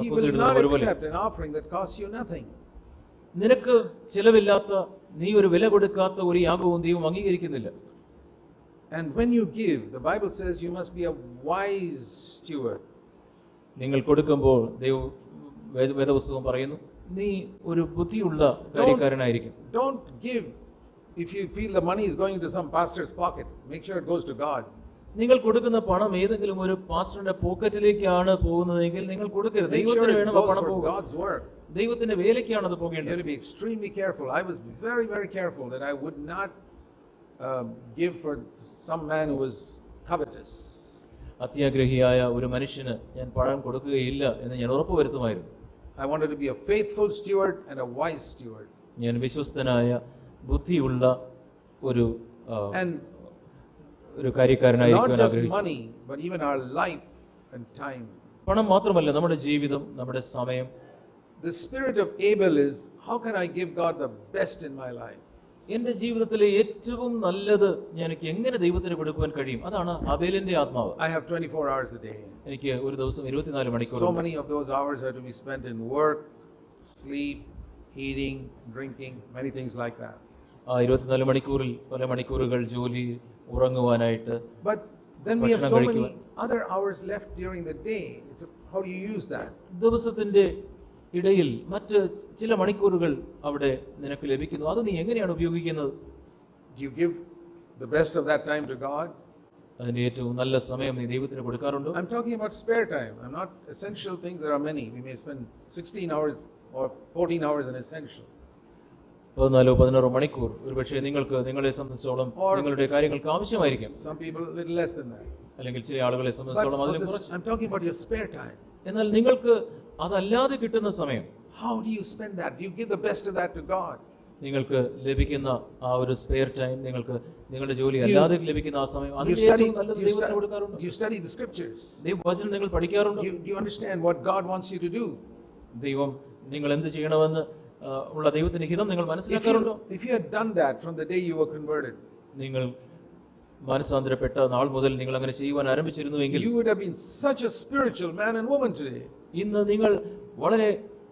He will not accept an offering that costs you nothing. നിനക്ക് ചിലവില്ലാത്ത നീ ഒരു വില കൊടുക്കാത്ത ഒരു യാഗവും ദൈവം അംഗീകരിക്കുന്നില്ല. And when you give, the Bible says you must be a wise steward. നിങ്ങൾ കൊടുക്കുമ്പോൾ വേദപുസ്തകം പറയുന്നു നീ ഒരു ബുദ്ധിയുള്ള കാര്യക്കാരനായിരിക്കും. Don't give if you feel the money is going into some pastor's pocket. Make sure it goes to God. നിങ്ങൾ കൊടുക്കുന്ന പണം ഏതെങ്കിലും ഒരു പാസ്റ്ററുടെ പോക്കറ്റിലേക്കാണ് പോകുന്നതെങ്കിൽ നിങ്ങൾ കൊടുക്കരുത്. Make sure ദൈവത്തിന് it വേണം ആ goes പണം for പോകുക. God's work. ദൈവത്തിന്റെ വേലയ്ക്കാണ് അത് You have പോകേണ്ടത്. to be extremely careful. I was very, very careful that I would not give for some man who was covetous. അത്യാഗ്രഹിയായ ഒരു മനുഷ്യന് ഞാൻ പണം കൊടുക്കുകയില്ല എന്ന് ഞാൻ ഉറപ്പുവരുത്തുമായിരുന്നു. I wanted to be a faithful steward and a wise steward. ഞാൻ വിശ്വസ്തനായ ബുദ്ധിയുള്ള ഒരു And not കാര്യക്കാരനായിരിക്കാൻ just ആഗ്രഹിച്ചു. money, but even our life and time. പണം മാത്രമല്ല, നമ്മുടെ ജീവിതം, നമ്മുടെ സമയം. The spirit of Abel is, how can I give God the best in my life? എന്റെ ജീവിതത്തിലെ ഏറ്റവും നല്ലത് എനിക്ക് എങ്ങനെ ദൈവത്തിന് കൊടുക്കുവാൻ കഴിയും? അതാണ് അബേലിന്റെ ആത്മാവ്. I have 24 hours a day. എനിക്ക് ഒരു ദിവസം 24 മണിക്കൂർ. So many of those hours have to be spent in work, sleep, eating, drinking, many things like that. ആ 24 മണിക്കൂറിൽ പല മണിക്കൂറുകൾ ജോലി, ഉറങ്ങുവാനായിട്ട്. But then we have so many other hours left during the day. It's How do you use that? ദിവസത്തിന്റെ ഇടയിൽ മറ്റ് ചില മണിക്കൂറുകൾ അവിടെ നിനക്ക് ലഭിക്കുന്നു. അത് നീ എങ്ങനെയാണ് ഉപയോഗിക്കുന്നത്? Do you give the best of that time to God? അതിന്റെ ഏറ്റവും നല്ല സമയം നീ ദൈവത്തിന് കൊടുക്കാറുണ്ടോ? I'm talking about spare time. I'm not essential things. There are many. We may spend 16 hours or 14 hours in essential. 14-16 മണിക്കൂർ ഒരുപക്ഷെ നിങ്ങൾക്ക് നിങ്ങളെ സംബന്ധിച്ചോളം നിങ്ങളുടെ കാര്യങ്ങൾക്ക് ആവശ്യമായിരിക്കും. Some people a little less than that. അല്ലെങ്കിൽ ചില ആളുകളെ സംബന്ധിച്ചോളം അതിലും കുറച്ച്. I'm talking about your spare time. എന്നാൽ നിങ്ങൾക്ക് അതല്ലാതെ കിട്ടുന്ന സമയം, how do you spend that? Do you give the best of that to God? നിങ്ങൾക്ക് ലഭിക്കുന്ന ആ ഒരു സ്പെയർ ടൈം, നിങ്ങൾക്ക് നിങ്ങളുടെ ജോലി അല്ലാതെ ലഭിക്കുന്ന ആ സമയം അതിന്റെ ഏറ്റവും നല്ലത് ദൈവത്തിന് കൊടുക്കാറുണ്ടോ? Do you study the scriptures? ദൈവവചനം നിങ്ങൾ പഠിക്കാറുണ്ടോ? Do you understand what God wants you to do? ദൈവം നിങ്ങൾ എന്ത് ചെയ്യണമെന്ന് ഉള്ള ദൈവത്തിന്റെ ഹിതം നിങ്ങൾ മനസ്സിലാക്കാറുണ്ടോ? If you had done that from the day you were converted, നിങ്ങൾ മനസ്സാന്തരപ്പെട്ട നാൾ മുതൽ നിങ്ങൾ അങ്ങനെ ചെയ്യുവാൻ ആരംഭിച്ചിരുന്നുവെങ്കിൽ you would have been such a spiritual man and woman today. ഇന്ന് നിങ്ങൾ വളരെ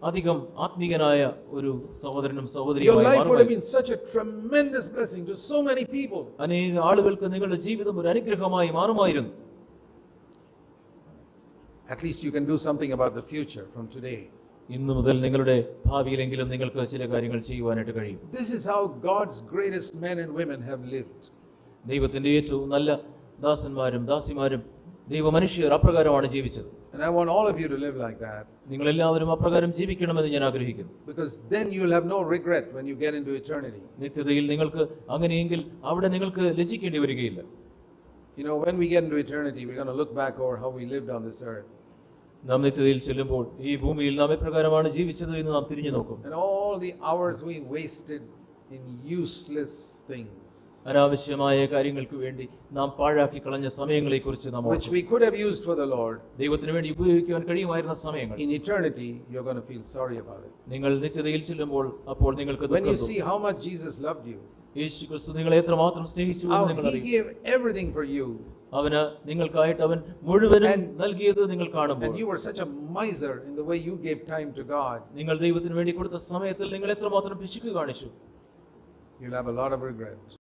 അധികം ആത്മീയനായ ഒരു സഹോദരനും Your സഹോദരിയുമായി life would have മാറുമായിരുന്നു. been such a tremendous blessing to so many people. അനേക ആളുകൾക്ക് നിങ്ങളുടെ ജീവിതം ഒരു അനുഗ്രഹമായി മാറുമായിരുന്നു. At least you can do something about the future from today. ഇന്നു മുതൽ നിങ്ങളുടെ ഭാവിയിലെങ്കിലും നിങ്ങൾക്ക് ചില കാര്യങ്ങൾ ചെയ്യുവാനായിട്ട് കഴിയും. This is how God's greatest men and women have lived. ദൈവത്തിന്റെ ഏറ്റവും നല്ല ദാസന്മാരും ദാസിമാരും ദൈവമനുഷ്യർ അപ്രകാരമാണ് ജീവിച്ചത്. And I want all of you to live like that. നിങ്ങൾ എല്ലാവരും അപ്രകാരം ജീവിക്കണമെന്ന് ഞാൻ ആഗ്രഹിക്കുന്നു. Because then you'll have no regret when you get into eternity. നിത്യതയിൽ നിങ്ങൾക്ക് അങ്ങനെയെങ്കിൽ അവിടെ നിങ്ങൾക്ക് ലജ്ജിക്കേണ്ടി വരികയില്ല. You know, when we get into eternity, we're going to look back over how we lived on this earth. നാം നിത്യതയിൽ ചെല്ലുമ്പോൾ ഈ ഭൂമിയിൽ നാം എപ്രകാരമാണ് ജീവിച്ചത് എന്ന് നാം തിരിഞ്ഞു നോക്കും. And all the hours we wasted in useless things, അനാവശ്യമായ കാര്യങ്ങൾക്ക് വേണ്ടി നാം പാഴാക്കി കളഞ്ഞ സമയങ്ങളെക്കുറിച്ച് നാം which we could have used for the Lord. ദൈവത്തിന് വേണ്ടി ഉപയോഗിക്കുവാൻ കഴിയുമായിരുന്ന സമയങ്ങൾ. In eternity, you're going to feel sorry about it. നിങ്ങൾ നിത്യതയിൽ ചെല്ലുമ്പോൾ അപ്പോൾ നിങ്ങൾക്ക് When you ദുഃഖം see how much Jesus loved you, യേശു ക്രിസ്തു നിങ്ങളെ എത്രമാത്രം സ്നേഹിച്ചു എന്ന് how നിങ്ങൾ He അറിയും. gave everything for you, അവന് നിങ്ങൾക്കായിട്ട് അവൻ മുഴുവനും നൽകിയത് നിങ്ങൾ കാണുമ്പോൾ, and you were such a miser in the way you gave time to God, നിങ്ങൾ ദൈവത്തിന് വേണ്ടി കൊടുത്ത സമയത്തിൽ നിങ്ങൾ എത്രമാത്രം പിശുക്ക് കാണിച്ചു, you'll have a lot of regret.